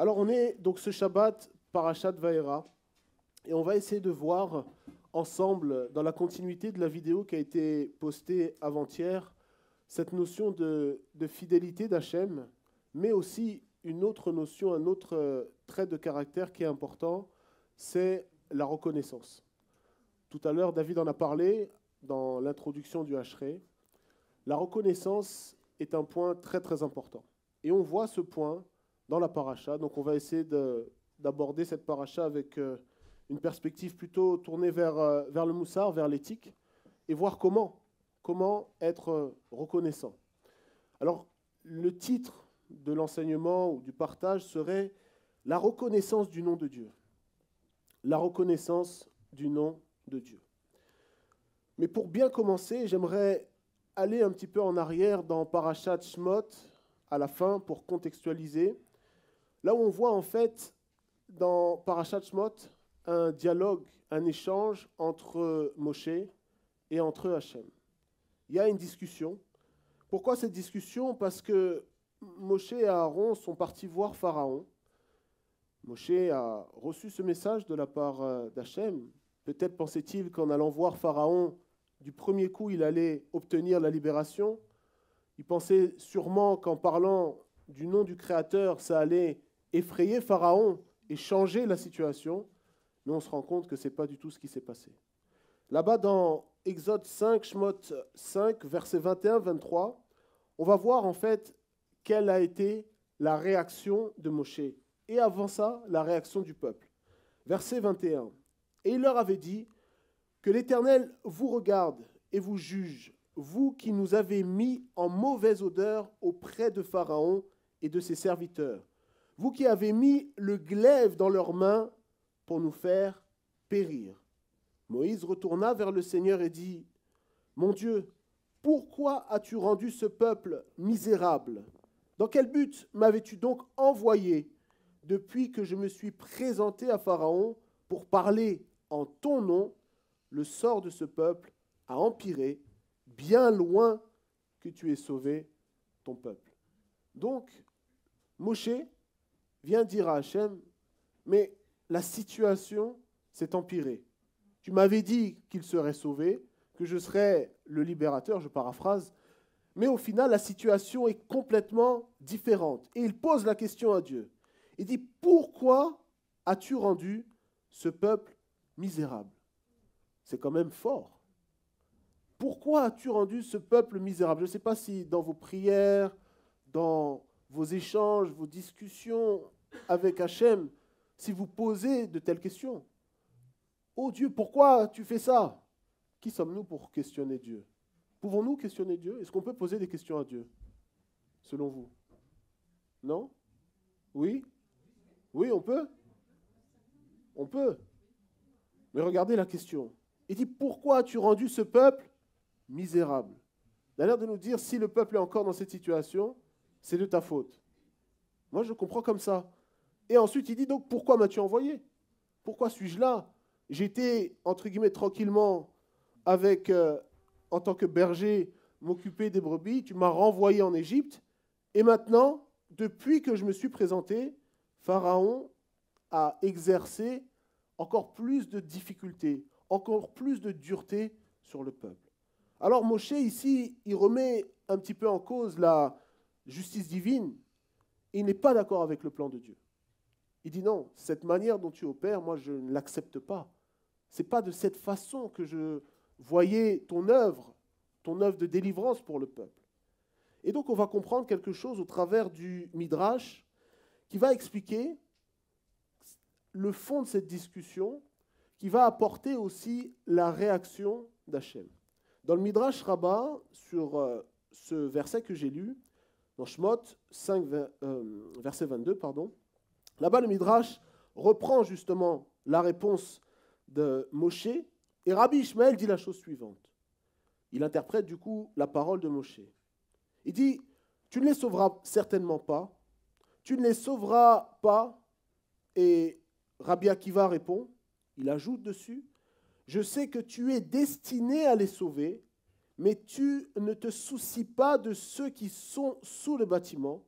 Alors on est donc ce Shabbat, Parashat Vaera, et on va essayer de voir ensemble, dans la continuité de la vidéo qui a été postée avant-hier, cette notion de fidélité d'Hachem, mais aussi une autre notion, un autre trait de caractère qui est important, c'est la reconnaissance. Tout à l'heure, David en a parlé dans l'introduction du Hachré. La reconnaissance est un point très très important. Et on voit ce point dans la paracha. Donc on va essayer d'aborder cette paracha avec une perspective plutôt tournée vers le moussar, vers l'éthique, et voir comment être reconnaissant. Alors le titre de l'enseignement ou du partage serait « La reconnaissance du nom de Dieu ». La reconnaissance du nom de Dieu. Mais pour bien commencer, j'aimerais aller un petit peu en arrière dans Parashat Shemot, à la fin, pour contextualiser. Là où on voit en fait, dans Parashat Shemot, un dialogue, un échange entre Moshe et entre Hachem. Il y a une discussion. Pourquoi cette discussion? Parce que Moshe et Aaron sont partis voir Pharaon. Moshe a reçu ce message de la part d'Hachem. Peut-être pensait-il qu'en allant voir Pharaon, du premier coup, il allait obtenir la libération. Il pensait sûrement qu'en parlant du nom du Créateur, ça allait effrayer Pharaon et changer la situation. Mais on se rend compte que ce n'est pas du tout ce qui s'est passé. Là-bas, dans Exode 5, Shemot 5, versets 21-23, on va voir en fait quelle a été la réaction de Moshe. Et avant ça, la réaction du peuple. Verset 21. Et il leur avait dit que l'Éternel vous regarde et vous juge, vous qui nous avez mis en mauvaise odeur auprès de Pharaon et de ses serviteurs, vous qui avez mis le glaive dans leurs mains pour nous faire périr. Moïse retourna vers le Seigneur et dit, « Mon Dieu, pourquoi as-tu rendu ce peuple misérable? Dans quel but m'avais-tu donc envoyé depuis que je me suis présenté à Pharaon pour parler en ton nom? Le sort de ce peuple a empiré, bien loin que tu aies sauvé ton peuple. » Donc, Moshe vient dire à Hachem, mais la situation s'est empirée. Tu m'avais dit qu'il serait sauvé, que je serais le libérateur, je paraphrase, mais au final, la situation est complètement différente. Et il pose la question à Dieu. Il dit, pourquoi as-tu rendu ce peuple misérable? C'est quand même fort. Pourquoi as-tu rendu ce peuple misérable? Je ne sais pas si dans vos prières, dans vos échanges, vos discussions avec Hachem, si vous posez de telles questions. Oh Dieu, pourquoi tu fais ça? Qui sommes-nous pour questionner Dieu? Pouvons-nous questionner Dieu? Est-ce qu'on peut poser des questions à Dieu, selon vous? Non? Oui? Oui, on peut? On peut. Mais regardez la question. Il dit, pourquoi as-tu rendu ce peuple misérable? Il a l'air de nous dire, si le peuple est encore dans cette situation, c'est de ta faute. Moi, je comprends comme ça. Et ensuite, il dit, donc, pourquoi m'as-tu envoyé? Pourquoi suis-je là? J'étais, entre guillemets, tranquillement avec, en tant que berger, m'occuper des brebis. Tu m'as renvoyé en Égypte. Et maintenant, depuis que je me suis présenté, Pharaon a exercé encore plus de difficultés, encore plus de dureté sur le peuple. Alors Moshe, ici, il remet un petit peu en cause la justice divine. Et il n'est pas d'accord avec le plan de Dieu. Il dit non, cette manière dont tu opères, moi je ne l'accepte pas. Ce n'est pas de cette façon que je voyais ton œuvre de délivrance pour le peuple. Et donc on va comprendre quelque chose au travers du Midrash qui va expliquer le fond de cette discussion, qui va apporter aussi la réaction d'Hachem. Dans le Midrash Rabbah, sur ce verset que j'ai lu, dans Shemot 5, verset 22, là-bas le Midrash reprend justement la réponse de Moshe, et Rabbi Ishmael dit la chose suivante. Il interprète du coup la parole de Moshe. Il dit, tu ne les sauveras certainement pas, tu ne les sauveras pas, et Rabbi Akiva répond, il ajoute dessus, je sais que tu es destiné à les sauver, mais tu ne te soucies pas de ceux qui sont sous le bâtiment.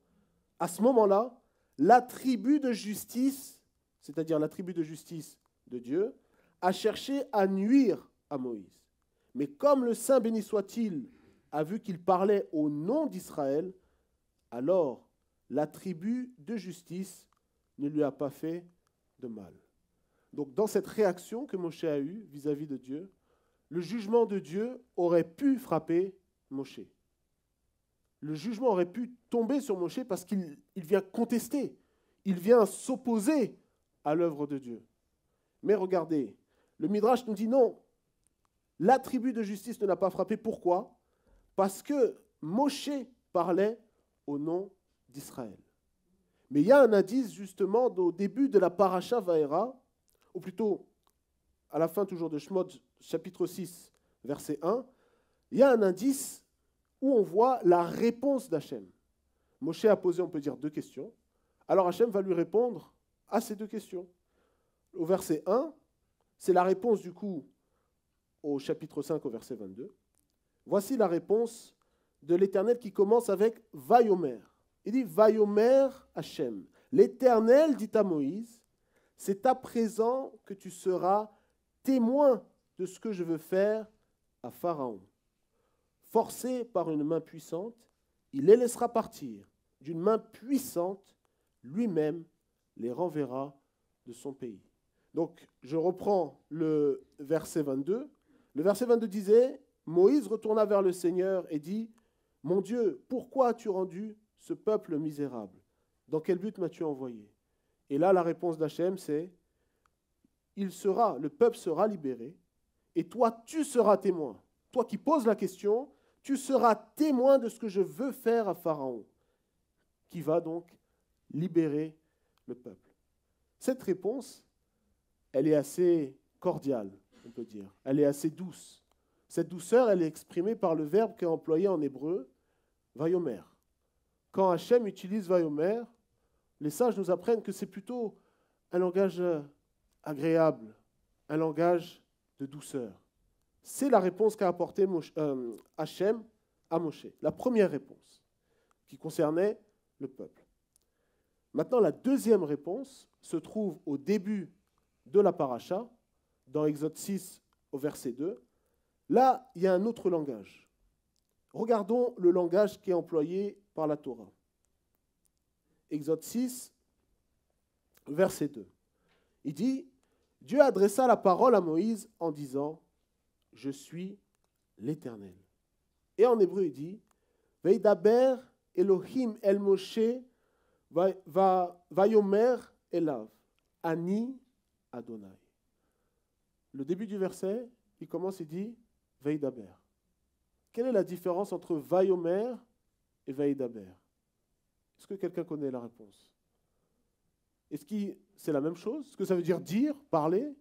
À ce moment-là, l'attribut de justice, c'est-à-dire l'attribut de justice de Dieu, a cherché à nuire à Moïse. Mais comme le Saint béni soit-il a vu qu'il parlait au nom d'Israël, alors l'attribut de justice ne lui a pas fait de mal. Donc dans cette réaction que Moshe a eue vis-à-vis de Dieu, le jugement de Dieu aurait pu frapper Moshe. Le jugement aurait pu tomber sur Moshe parce qu'il vient contester, il vient s'opposer à l'œuvre de Dieu. Mais regardez, le Midrash nous dit non, l'attribut de justice ne l'a pas frappé. Pourquoi ? Parce que Moshe parlait au nom d'Israël. Mais il y a un indice justement au début de la paracha Vaera, ou plutôt à la fin toujours de Shemot, chapitre 6, verset 1, il y a un indice où on voit la réponse d'Hachem. Moshe a posé, on peut dire, 2 questions. Alors Hachem va lui répondre à ces 2 questions. Au verset 1, c'est la réponse du coup au chapitre 5, au verset 22. Voici la réponse de l'Éternel qui commence avec Vayomer. Il dit Vayomer Hachem. L'Éternel dit à Moïse, c'est à présent que tu seras témoin de ce que je veux faire à Pharaon. Forcé par une main puissante, il les laissera partir. D'une main puissante, lui-même les renverra de son pays. Donc, je reprends le verset 22. Le verset 22 disait, Moïse retourna vers le Seigneur et dit, « Mon Dieu, pourquoi as-tu rendu ce peuple misérable? Dans quel but m'as-tu envoyé ?» Et là, la réponse d'Hachem, c'est, le peuple sera libéré, et toi, tu seras témoin. Toi qui poses la question, tu seras témoin de ce que je veux faire à Pharaon, qui va donc libérer le peuple. Cette réponse, elle est assez cordiale, on peut dire. Elle est assez douce. Cette douceur, elle est exprimée par le verbe qui est employé en hébreu, vayomer. Quand Hachem utilise vayomer, les sages nous apprennent que c'est plutôt un langage agréable, un langage de douceur. C'est la réponse qu'a apportée Hachem à Moshe. La première réponse, qui concernait le peuple. Maintenant, la deuxième réponse se trouve au début de la paracha, dans Exode 6 au verset 2. Là, il y a un autre langage. Regardons le langage qui est employé par la Torah. Exode 6, verset 2. Il dit, Dieu adressa la parole à Moïse en disant, « Je suis l'Éternel. » Et en hébreu, il dit, « Veidaber Elohim el Moshe vayomer elav, Ani Adonai. » Le début du verset, il commence, il dit, « Veidaber. » Quelle est la différence entre vayomer et veidaber? Est-ce que quelqu'un connaît la réponse? Est-ce que c'est la même chose? Est-ce que ça veut dire dire, parler?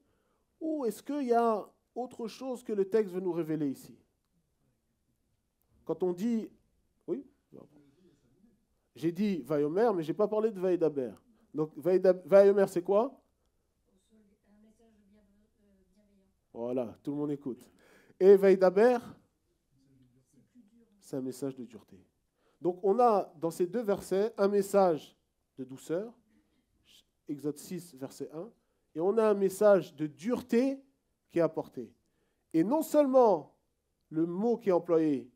Ou est-ce qu'il y a autre chose que le texte veut nous révéler ici? Quand on dit... Oui? J'ai dit vayomer, mais je n'ai pas parlé de veidaber. Donc vayomer, c'est quoi? Un message bienveillant. Voilà, tout le monde écoute. Et veidaber, c'est un message de dureté. Donc on a dans ces 2 versets un message de douceur, Exode 6, verset 1, et on a un message de dureté qui est apporté. Et non seulement le mot qui est employé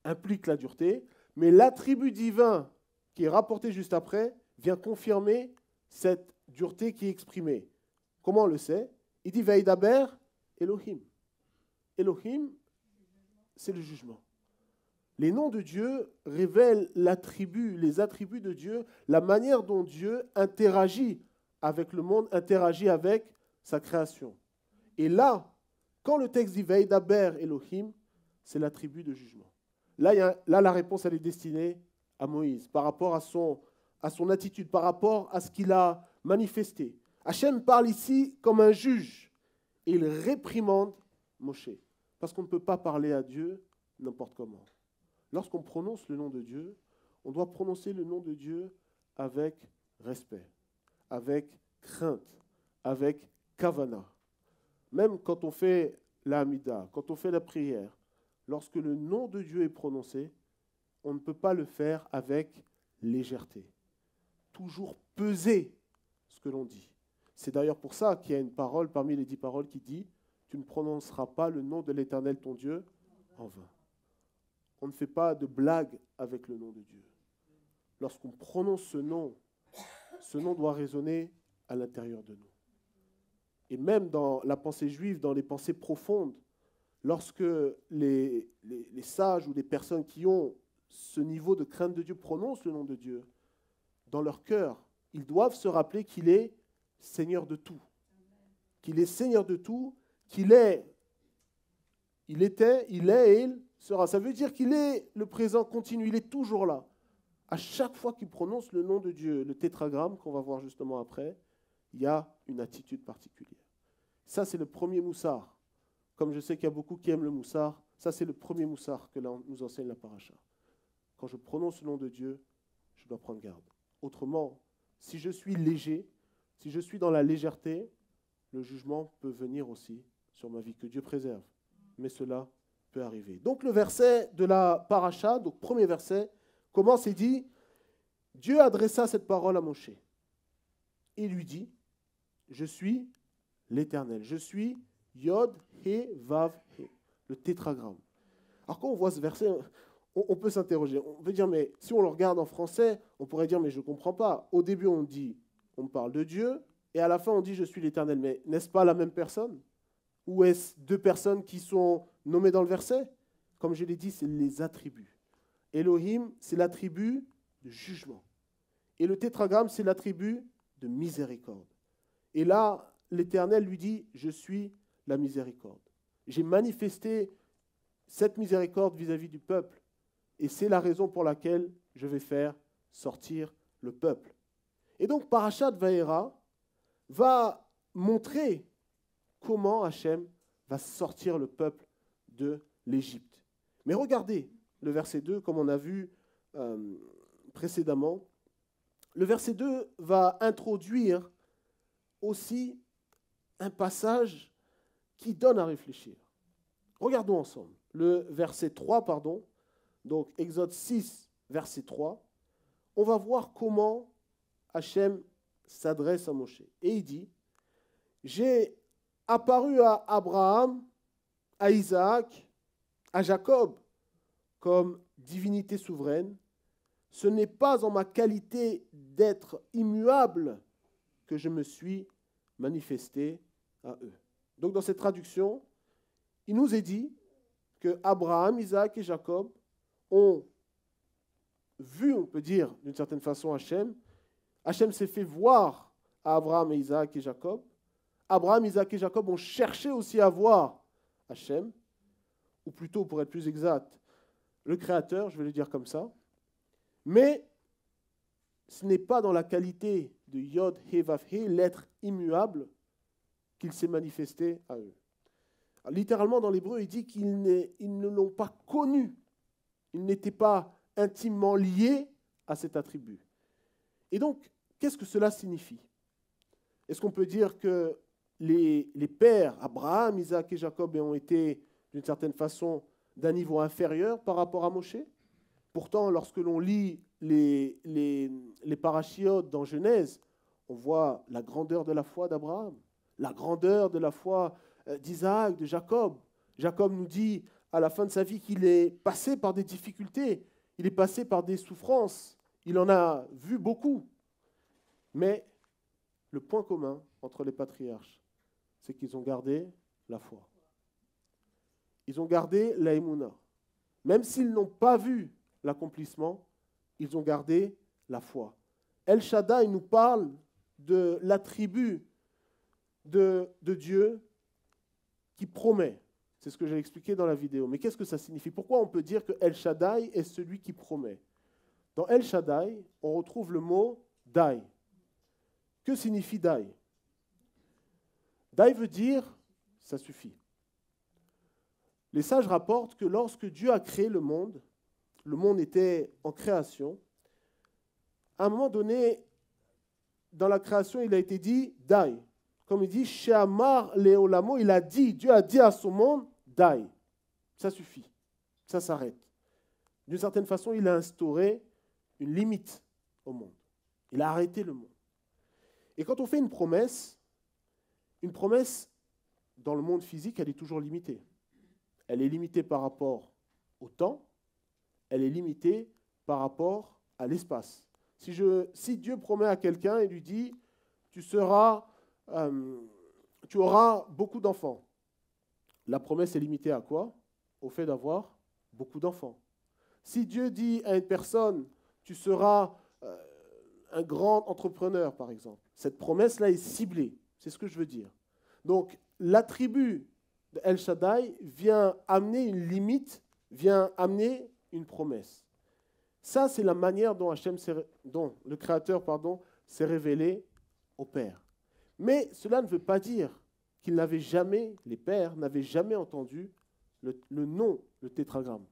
implique la dureté, mais l'attribut divin qui est rapporté juste après vient confirmer cette dureté qui est exprimée. Comment on le sait? Il dit Veidaber Elohim. Elohim, c'est le jugement. Les noms de Dieu révèlent les attributs de Dieu, la manière dont Dieu interagit avec le monde, interagit avec sa création. Et là, quand le texte dit Veidaber Elohim, c'est l'attribut de jugement. Là, la réponse, elle est destinée à Moïse, par rapport à son attitude, par rapport à ce qu'il a manifesté. Hachem parle ici comme un juge, et il réprimande Moshe, parce qu'on ne peut pas parler à Dieu n'importe comment. Lorsqu'on prononce le nom de Dieu, on doit prononcer le nom de Dieu avec respect, avec crainte, avec kavana. Même quand on fait la Hamida, quand on fait la prière, lorsque le nom de Dieu est prononcé, on ne peut pas le faire avec légèreté. Toujours peser ce que l'on dit. C'est d'ailleurs pour ça qu'il y a une parole parmi les 10 paroles qui dit « Tu ne prononceras pas le nom de l'Éternel ton Dieu en vain ». On ne fait pas de blague avec le nom de Dieu. Lorsqu'on prononce ce nom doit résonner à l'intérieur de nous. Et même dans la pensée juive, dans les pensées profondes, lorsque les sages ou les personnes qui ont ce niveau de crainte de Dieu prononcent le nom de Dieu, dans leur cœur, ils doivent se rappeler qu'il est Seigneur de tout. Qu'il est Seigneur de tout, qu'il est, il était, il est et il sera. Ça veut dire qu'il est le présent continu, il est toujours là. À chaque fois qu'il prononce le nom de Dieu, le tétragramme qu'on va voir justement après, il y a une attitude particulière. Ça, c'est le premier moussard. Comme je sais qu'il y a beaucoup qui aiment le moussard, ça, c'est le premier moussard que nous enseigne la paracha. Quand je prononce le nom de Dieu, je dois prendre garde. Autrement, si je suis léger, si je suis dans la légèreté, le jugement peut venir aussi sur ma vie, que Dieu préserve. Mais cela peut arriver. Donc le verset de la paracha, donc premier verset, commence et dit « Dieu adressa cette parole à Moshe. Il lui dit « Je suis l'Éternel. Je suis Yod, He, Vav, He. » Le tétragramme. Alors quand on voit ce verset, on peut s'interroger. On peut dire, mais si on le regarde en français, on pourrait dire, mais je ne comprends pas. Au début, on parle de Dieu, et à la fin, on dit, je suis l'Éternel. Mais n'est-ce pas la même personne? Ou est-ce deux personnes qui sont nommées dans le verset? Comme je l'ai dit, c'est les attributs. Elohim, c'est l'attribut de jugement. Et le tétragramme, c'est l'attribut de miséricorde. Et là, l'Éternel lui dit, je suis la miséricorde. J'ai manifesté cette miséricorde vis-à-vis du peuple. Et c'est la raison pour laquelle je vais faire sortir le peuple. Et donc, Parashat Vaera va montrer comment Hachem va sortir le peuple de l'Égypte. Mais regardez le verset 2, comme on a vu précédemment. Le verset 2 va introduire aussi un passage qui donne à réfléchir. Regardons ensemble. Le verset 3, donc Exode 6, verset 3, on va voir comment Hachem s'adresse à Moshe. Et il dit, « J'ai apparu à Abraham, à Isaac, à Jacob, comme divinité souveraine. Ce n'est pas en ma qualité d'être immuable que je me suis manifesté à eux. » Donc dans cette traduction, il nous est dit que Abraham, Isaac et Jacob ont vu, on peut dire d'une certaine façon, Hachem. Hachem s'est fait voir à Abraham, Isaac et Jacob. Abraham, Isaac et Jacob ont cherché aussi à voir Hachem, ou plutôt, pour être plus exact, le Créateur, je vais le dire comme ça. Mais ce n'est pas dans la qualité de Yod, He, Vav, He, l'être immuable, qu'il s'est manifesté à eux. Alors, littéralement, dans l'hébreu, il dit qu'ils ne l'ont pas connu. Ils n'étaient pas intimement liés à cet attribut. Et donc, qu'est-ce que cela signifie? Est-ce qu'on peut dire que les pères, Abraham, Isaac et Jacob, ont été, d'une certaine façon, d'un niveau inférieur par rapport à Moshe? Pourtant, lorsque l'on lit les parachiotes dans Genèse, on voit la grandeur de la foi d'Abraham, la grandeur de la foi d'Isaac, de Jacob. Jacob nous dit à la fin de sa vie qu'il est passé par des difficultés, il est passé par des souffrances, il en a vu beaucoup. Mais le point commun entre les patriarches, c'est qu'ils ont gardé la foi. Ils ont gardé la émouna. Même s'ils n'ont pas vu l'accomplissement, ils ont gardé la foi. El Shaddai nous parle de l'attribut de Dieu qui promet. C'est ce que j'ai expliqué dans la vidéo. Mais qu'est-ce que ça signifie? Pourquoi on peut dire que El Shaddai est celui qui promet? Dans El Shaddai, on retrouve le mot Dai. Que signifie Dai? Dai veut dire ça suffit. Les sages rapportent que lorsque Dieu a créé le monde était en création. À un moment donné, dans la création, il a été dit Dai. Comme il dit, Sheamar Leolamo, il a dit, Dieu a dit à son monde, Dai. Ça suffit. Ça s'arrête. D'une certaine façon, il a instauré une limite au monde. Il a arrêté le monde. Et quand on fait une promesse, dans le monde physique, elle est toujours limitée. Elle est limitée par rapport au temps, elle est limitée par rapport à l'espace. Si Dieu promet à quelqu'un et lui dit « tu auras beaucoup d'enfants », la promesse est limitée à quoi? Au fait d'avoir beaucoup d'enfants. Si Dieu dit à une personne « tu seras un grand entrepreneur », par exemple, cette promesse-là est ciblée. C'est ce que je veux dire. Donc, l'attribut d'El Shaddai vient amener une limite, vient amener une promesse. Ça, c'est la manière dont le Créateur s'est révélé au Père. Mais cela ne veut pas dire les pères n'avaient jamais entendu le nom, le tétragramme.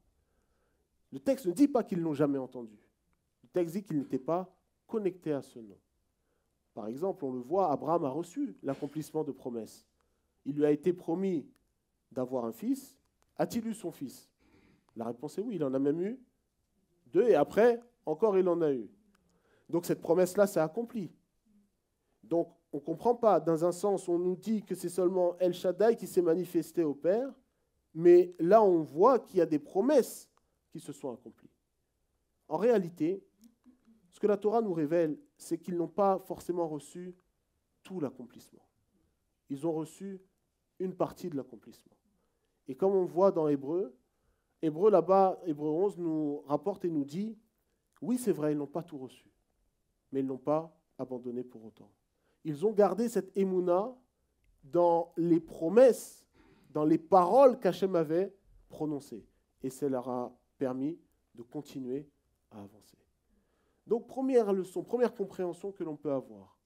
Le texte ne dit pas qu'ils ne l'ont jamais entendu. Le texte dit qu'ils n'étaient pas connectés à ce nom. Par exemple, on le voit, Abraham a reçu l'accomplissement de promesses. Il lui a été promis d'avoir un fils. A-t-il eu son fils? La réponse est oui, il en a même eu 2, et après, encore il en a eu. Donc cette promesse-là s'est accomplie. Donc on ne comprend pas, dans un sens, on nous dit que c'est seulement El Shaddai qui s'est manifesté au Père, mais là on voit qu'il y a des promesses qui se sont accomplies. En réalité, ce que la Torah nous révèle, c'est qu'ils n'ont pas forcément reçu tout l'accomplissement. Ils ont reçu une partie de l'accomplissement. Et comme on voit dans Hébreu là-bas, Hébreu 11 nous rapporte et nous dit, oui c'est vrai, ils n'ont pas tout reçu, mais ils n'ont pas abandonné pour autant. Ils ont gardé cette émouna dans les promesses, dans les paroles qu'Hachem avait prononcées. Et ça leur a permis de continuer à avancer. Donc, première leçon, première compréhension que l'on peut avoir.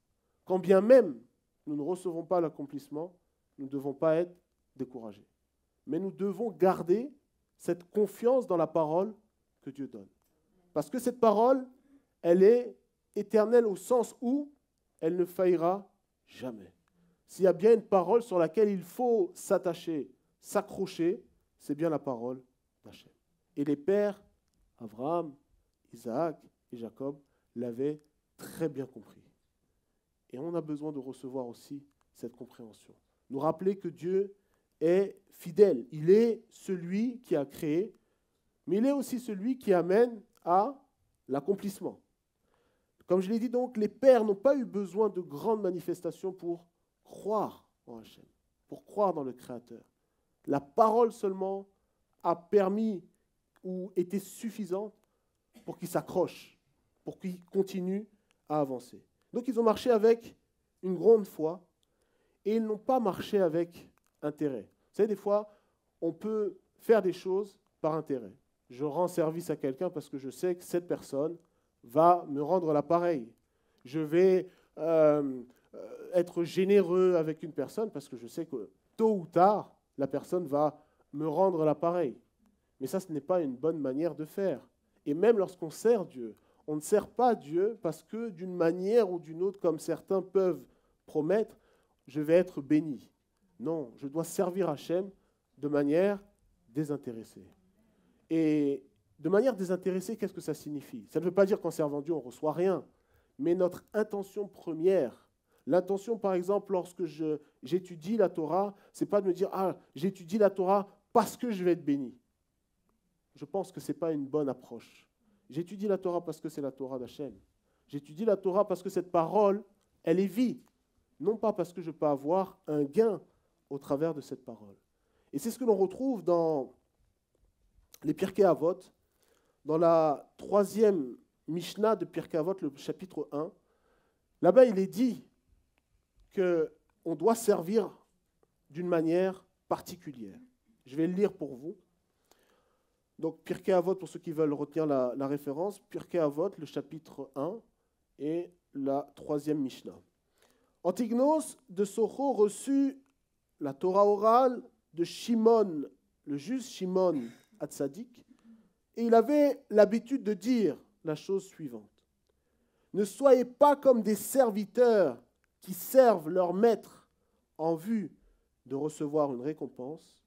Quand bien même nous ne recevons pas l'accomplissement, nous ne devons pas être découragés. Mais nous devons garder cette confiance dans la parole que Dieu donne. Parce que cette parole, elle est éternelle au sens où elle ne faillira jamais. S'il y a bien une parole sur laquelle il faut s'attacher, s'accrocher, c'est bien la parole d'Hachem. Et les pères, Abraham, Isaac et Jacob, l'avaient très bien compris. Et on a besoin de recevoir aussi cette compréhension. Nous rappeler que Dieu est fidèle. Il est celui qui a créé, mais il est aussi celui qui amène à l'accomplissement. Comme je l'ai dit donc, les pères n'ont pas eu besoin de grandes manifestations pour croire en Hachem, pour croire dans le Créateur. La parole seulement a permis ou était suffisante pour qu'ils s'accrochent, pour qu'ils continuent à avancer. Donc ils ont marché avec une grande foi et ils n'ont pas marché avec intérêt. Vous savez, des fois, on peut faire des choses par intérêt. Je rends service à quelqu'un parce que je sais que cette personne va me rendre l'appareil. Je vais être généreux avec une personne parce que je sais que tôt ou tard, la personne va me rendre l'appareil. Mais ça, ce n'est pas une bonne manière de faire. Et même lorsqu'on sert Dieu, on ne sert pas Dieu parce que d'une manière ou d'une autre, comme certains peuvent promettre, je vais être béni. Non, je dois servir Hachem de manière désintéressée. Et de manière désintéressée, qu'est-ce que ça signifie? Ça ne veut pas dire qu'en servant Dieu, on ne reçoit rien. Mais notre intention première, l'intention par exemple lorsque j'étudie la Torah, ce n'est pas de me dire « Ah, j'étudie la Torah parce que je vais être béni ». Je pense que ce n'est pas une bonne approche. J'étudie la Torah parce que c'est la Torah d'Hachem. J'étudie la Torah parce que cette parole, elle est vie. Non pas parce que je peux avoir un gain au travers de cette parole. Et c'est ce que l'on retrouve dans les Pirkei Avot, dans la 3e Mishnah de Pirkei Avot, le chapitre 1. Là-bas, il est dit qu'on doit servir d'une manière particulière. Je vais le lire pour vous. Donc, Pirkei Avot, pour ceux qui veulent retenir la référence, Pirkei Avot, le chapitre 1 et la 3e Mishnah. Antignos de Socho reçut la Torah orale de Shimon, le juge Shimon Hatzadik, et il avait l'habitude de dire la chose suivante. Ne soyez pas comme des serviteurs qui servent leur maître en vue de recevoir une récompense,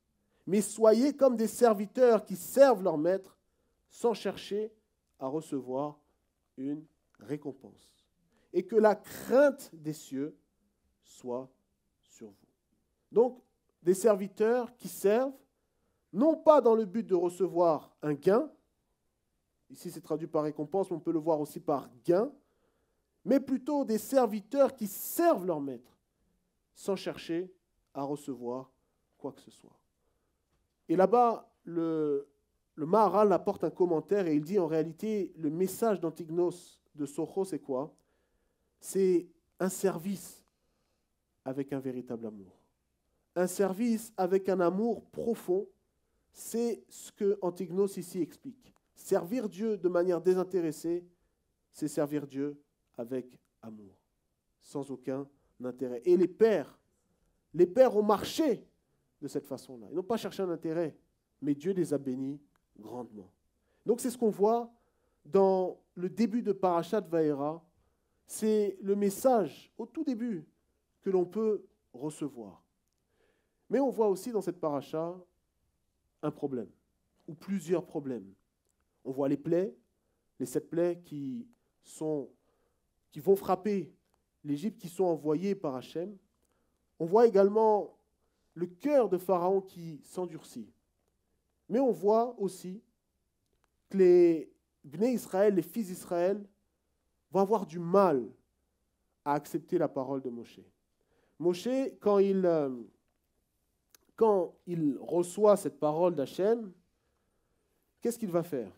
mais soyez comme des serviteurs qui servent leur maître sans chercher à recevoir une récompense. et que la crainte des cieux soit sur vous. Donc, des serviteurs qui servent, non pas dans le but de recevoir un gain, ici c'est traduit par récompense, mais on peut le voir aussi par gain, mais plutôt des serviteurs qui servent leur maître, sans chercher à recevoir quoi que ce soit. Et là-bas, le Maharal apporte un commentaire et il dit en réalité, le message d'Antignos de Socho, c'est quoi? C'est un service avec un véritable amour. Un service avec un amour profond, c'est ce que Antignos ici explique. Servir Dieu de manière désintéressée, c'est servir Dieu avec amour, sans aucun intérêt. Et les pères ont marché de cette façon-là. Ils n'ont pas cherché un intérêt, mais Dieu les a bénis grandement. Donc c'est ce qu'on voit dans le début de Parashat Vaera. C'est le message au tout début que l'on peut recevoir. Mais on voit aussi dans cette paracha un problème, ou plusieurs problèmes. On voit les plaies, les 7 plaies qui vont frapper l'Égypte, qui sont envoyées par Hachem. On voit également le cœur de Pharaon qui s'endurcit. Mais on voit aussi que les Bnei Israël, les fils d'Israël, vont avoir du mal à accepter la parole de Moshe. Moshe, quand il reçoit cette parole d'Hachem, qu'est-ce qu'il va faire?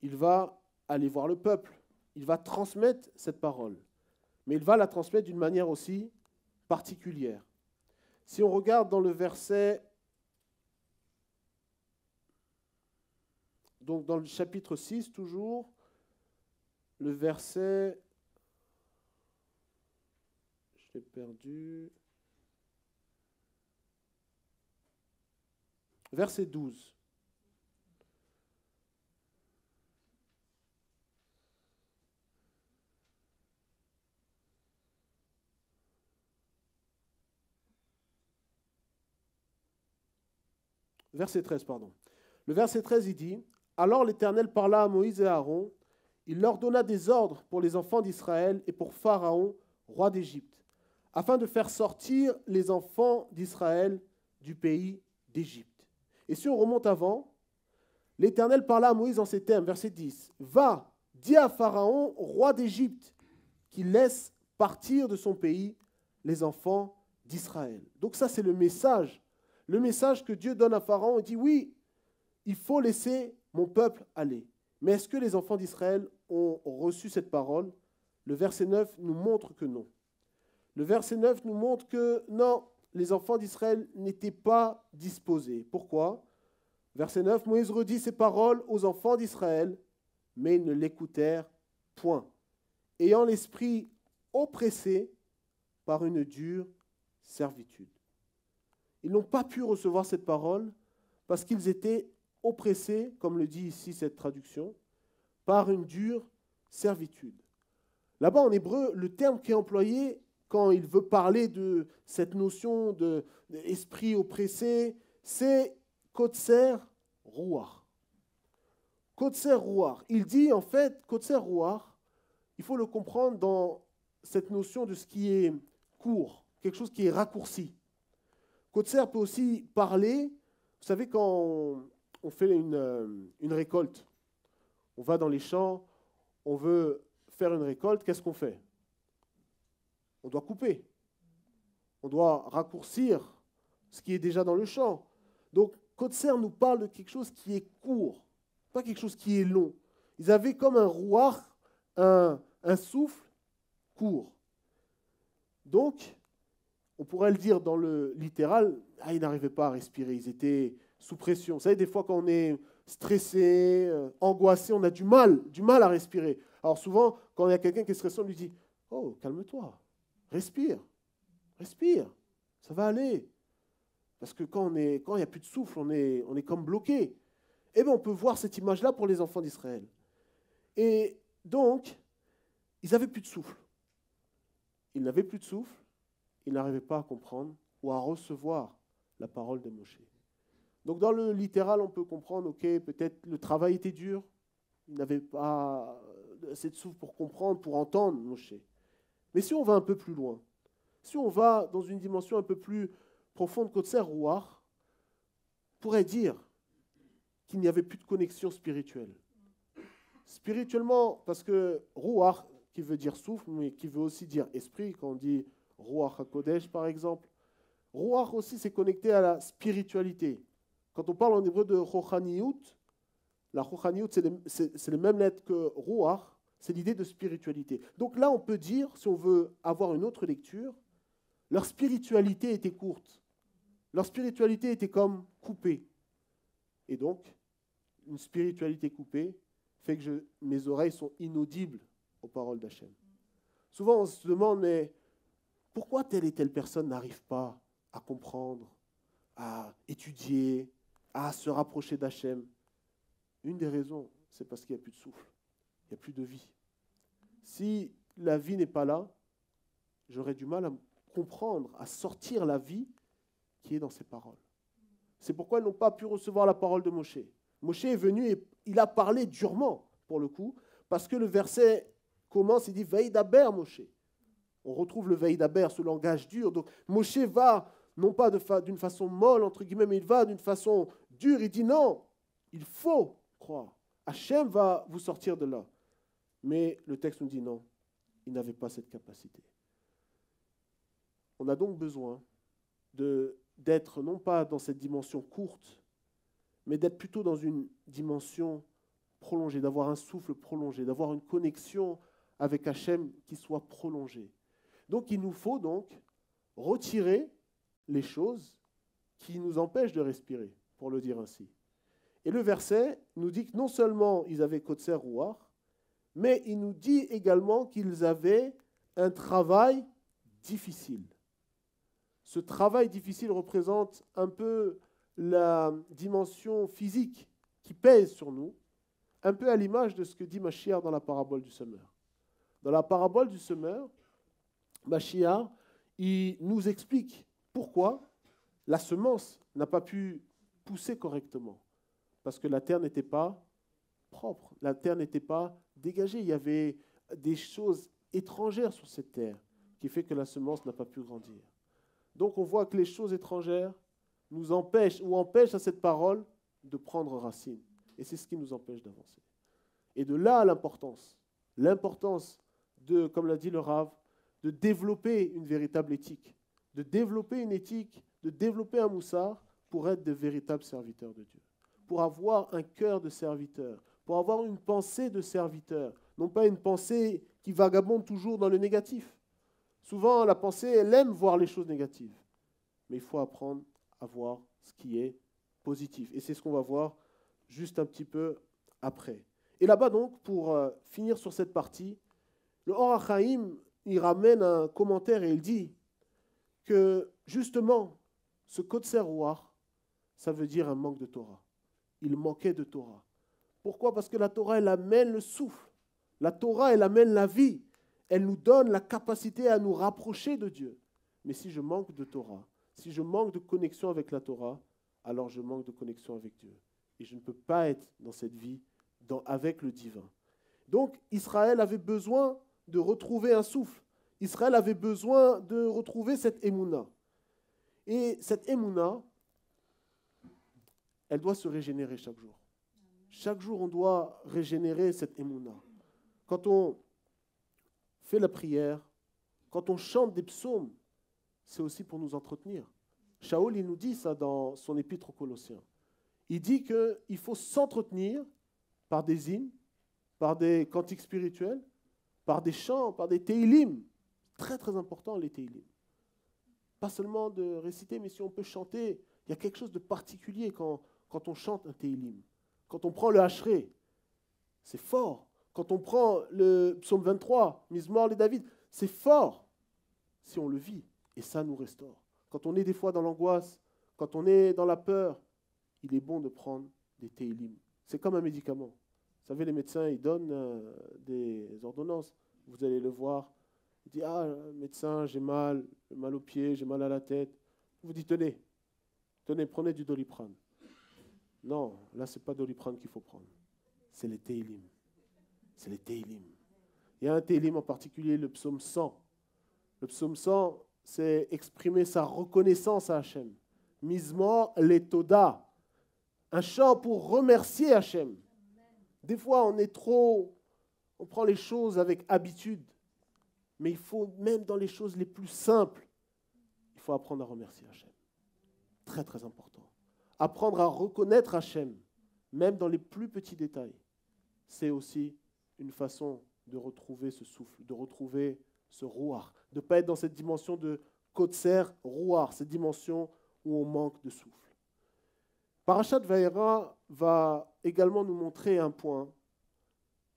Il va aller voir le peuple, il va transmettre cette parole, mais il va la transmettre d'une manière aussi particulière. Si on regarde dans le verset, donc dans le chapitre 6 toujours, le verset, je l'ai perdu, verset 12. Verset 13, pardon. Le verset 13, il dit « Alors l'Éternel parla à Moïse et à Aaron, il leur donna des ordres pour les enfants d'Israël et pour Pharaon, roi d'Égypte, afin de faire sortir les enfants d'Israël du pays d'Égypte. » Et si on remonte avant, l'Éternel parla à Moïse en ces termes, verset 10. « Va, dis à Pharaon, roi d'Égypte, qu'il laisse partir de son pays les enfants d'Israël. » Donc ça, c'est le message que Dieu donne à Pharaon. Il dit, oui, il faut laisser mon peuple aller. Mais est-ce que les enfants d'Israël ont reçu cette parole? Le verset 9 nous montre que non. Le verset 9 nous montre que non, les enfants d'Israël n'étaient pas disposés. Pourquoi? Verset 9, Moïse redit ces paroles aux enfants d'Israël, mais ils ne l'écoutèrent point, ayant l'esprit oppressé par une dure servitude. Ils n'ont pas pu recevoir cette parole parce qu'ils étaient oppressés, comme le dit ici cette traduction, par une dure servitude. Là-bas en hébreu, le terme qui est employé quand il veut parler de cette notion d'esprit oppressé, c'est Kotser Ruach. Kotser Ruach. Il dit en fait, Kotser Ruach, il faut le comprendre dans cette notion de ce qui est court, quelque chose qui est raccourci. Kotser peut aussi parler, vous savez, quand on fait une récolte, on va dans les champs, on veut faire une récolte, qu'est-ce qu'on fait? On doit couper. On doit raccourcir ce qui est déjà dans le champ. Donc, Kotser nous parle de quelque chose qui est court, pas quelque chose qui est long. Ils avaient comme un rouar, un souffle court. Donc, on pourrait le dire dans le littéral, ils n'arrivaient pas à respirer, ils étaient sous pression. Vous savez, des fois, quand on est stressé, angoissé, on a du mal à respirer. Alors souvent, quand il y a quelqu'un qui est stressé, on lui dit « Oh, calme-toi, respire, ça va aller. » Parce que quand il n'y a plus de souffle, on est comme bloqué. Eh bien, on peut voir cette image-là pour les enfants d'Israël. Et donc, ils n'avaient plus de souffle. Ils n'avaient plus de souffle, ils n'arrivaient pas à comprendre ou à recevoir la parole de Moshe. Donc, dans le littéral, on peut comprendre, ok, peut-être le travail était dur, ils n'avaient pas assez de souffle pour comprendre, pour entendre Moshe. Mais si on va un peu plus loin, si on va dans une dimension un peu plus profonde, Kotser Ruach pourrait dire qu'il n'y avait plus de connexion spirituelle. Spirituellement, parce que Ruach, qui veut dire souffle, mais qui veut aussi dire esprit, quand on dit Ruach HaKodesh par exemple, Ruach aussi c'est connecté à la spiritualité. Quand on parle en hébreu de Chochaniyut, la Chochaniyut c'est les mêmes lettres que Ruach, c'est l'idée de spiritualité. Donc là on peut dire, si on veut avoir une autre lecture, leur spiritualité était courte. Leur spiritualité était comme coupée. Et donc, une spiritualité coupée fait que mes oreilles sont inaudibles aux paroles d'Hachem. Souvent, on se demande, mais pourquoi telle et telle personne n'arrive pas à comprendre, à étudier, à se rapprocher d'Hachem? Une des raisons, c'est parce qu'il n'y a plus de souffle, il n'y a plus de vie. Si la vie n'est pas là, j'aurais du mal à comprendre, à sortir la vie qui est dans ces paroles. C'est pourquoi ils n'ont pas pu recevoir la parole de Moshe. Moshe est venu et il a parlé durement, pour le coup, parce que le verset commence, il dit « Veïdaber Moshe ». On retrouve le Veïdaber, ce langage dur. Donc Moshe va, non pas d'une façon molle, entre guillemets, mais il va d'une façon dure. Il dit « Non, il faut croire. Hachem va vous sortir de là ». Mais le texte nous dit non, il n'avait pas cette capacité. On a donc besoin d'être non pas dans cette dimension courte, mais d'être plutôt dans une dimension prolongée, d'avoir un souffle prolongé, d'avoir une connexion avec Hachem qui soit prolongée. Donc il nous faut donc retirer les choses qui nous empêchent de respirer, pour le dire ainsi. Et le verset nous dit que non seulement ils avaient Kotser Ruach, mais il nous dit également qu'ils avaient un travail difficile. Ce travail difficile représente un peu la dimension physique qui pèse sur nous, un peu à l'image de ce que dit Mashiach dans la parabole du semeur. Dans la parabole du semeur, Mashiach, il nous explique pourquoi la semence n'a pas pu pousser correctement. Parce que la terre n'était pas propre, la terre n'était pas dégagée. Il y avait des choses étrangères sur cette terre qui fait que la semence n'a pas pu grandir. Donc on voit que les choses étrangères nous empêchent ou empêchent à cette parole de prendre racine. Et c'est ce qui nous empêche d'avancer. Et de là l'importance de, comme l'a dit le Rav, de développer une véritable éthique, de développer une éthique, de développer un moussard pour être de véritables serviteurs de Dieu, pour avoir un cœur de serviteur, pour avoir une pensée de serviteur, non pas une pensée qui vagabonde toujours dans le négatif. Souvent, la pensée, elle aime voir les choses négatives. Mais il faut apprendre à voir ce qui est positif. Et c'est ce qu'on va voir juste un petit peu après. Et là-bas, donc, pour finir sur cette partie, le Or HaChaim, il ramène un commentaire et il dit que, justement, ce Kotser Ruach, ça veut dire un manque de Torah. Il manquait de Torah. Pourquoi? Parce que la Torah, elle amène le souffle. La Torah, elle amène la vie. Elle nous donne la capacité à nous rapprocher de Dieu. Mais si je manque de Torah, si je manque de connexion avec la Torah, alors je manque de connexion avec Dieu. Et je ne peux pas être dans cette vie avec le divin. Donc, Israël avait besoin de retrouver un souffle. Israël avait besoin de retrouver cette émouna. Et cette émouna, elle doit se régénérer chaque jour. Chaque jour, on doit régénérer cette émouna. Quand on fait la prière, quand on chante des psaumes, c'est aussi pour nous entretenir. Shaul, il nous dit ça dans son épître aux Colossiens. Il dit qu'il faut s'entretenir par des hymnes, par des cantiques spirituels, par des chants, par des téhilim. Très très important les téhilim. Pas seulement de réciter, mais si on peut chanter, il y a quelque chose de particulier quand on chante un téhilim. Quand on prend le hachré, c'est fort. Quand on prend le psaume 23, Mizmor les David, c'est fort si on le vit. Et ça nous restaure. Quand on est des fois dans l'angoisse, quand on est dans la peur, il est bon de prendre des téhilim. C'est comme un médicament. Vous savez, les médecins, ils donnent des ordonnances. Vous allez le voir. Il dit, médecin, j'ai mal au pied, j'ai mal à la tête. Vous dites, tenez, prenez du Doliprane. Non, là, ce n'est pas Doliprane qu'il faut prendre. C'est les téhilim. C'est les téhilim. Il y a un téhilim en particulier, le psaume 100. Le psaume 100, c'est exprimer sa reconnaissance à Hachem. Mizmor letoda, un chant pour remercier Hachem. Des fois, on prend les choses avec habitude, mais il faut, même dans les choses les plus simples, il faut apprendre à remercier Hachem. Très, très important. Apprendre à reconnaître Hachem, même dans les plus petits détails, c'est aussi une façon de retrouver ce souffle, de retrouver ce rouar, de ne pas être dans cette dimension de kotser, rouar, cette dimension où on manque de souffle. Parashat Vaïra va également nous montrer un point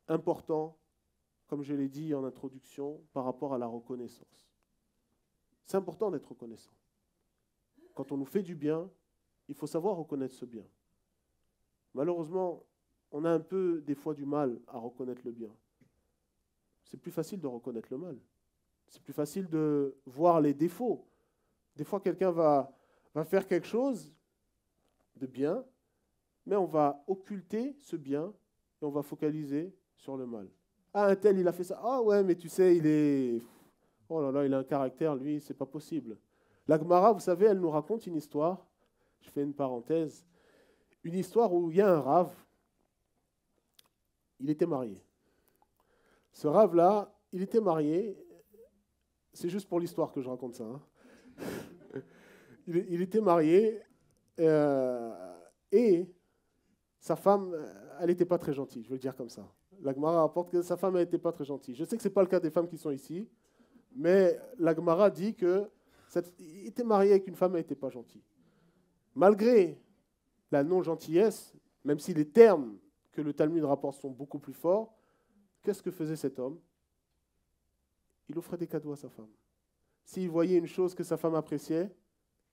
important, comme je l'ai dit en introduction, par rapport à la reconnaissance. C'est important d'être reconnaissant. Quand on nous fait du bien, il faut savoir reconnaître ce bien. Malheureusement, on a un peu des fois du mal à reconnaître le bien. C'est plus facile de reconnaître le mal. C'est plus facile de voir les défauts. Des fois, quelqu'un va faire quelque chose de bien, mais on va occulter ce bien et on va focaliser sur le mal. Ah, un tel, il a fait ça. Ah ouais, mais tu sais, il est... Oh là là, il a un caractère, lui, c'est pas possible. La Gemara, vous savez, elle nous raconte une histoire. Je fais une parenthèse. Une histoire où il y a un rave. Il était marié. Ce rave-là, il était marié. C'est juste pour l'histoire que je raconte ça. Il était marié et sa femme, elle n'était pas très gentille, je vais le dire comme ça. La Gemara rapporte que sa femme n'était pas très gentille. Je sais que ce n'est pas le cas des femmes qui sont ici, mais la Gemara dit qu'il était marié avec une femme, elle n'était pas gentille. Malgré la non-gentillesse, même si les termes que le Talmud rapporte sont beaucoup plus forts, qu'est-ce que faisait cet homme? Il offrait des cadeaux à sa femme. S'il voyait une chose que sa femme appréciait,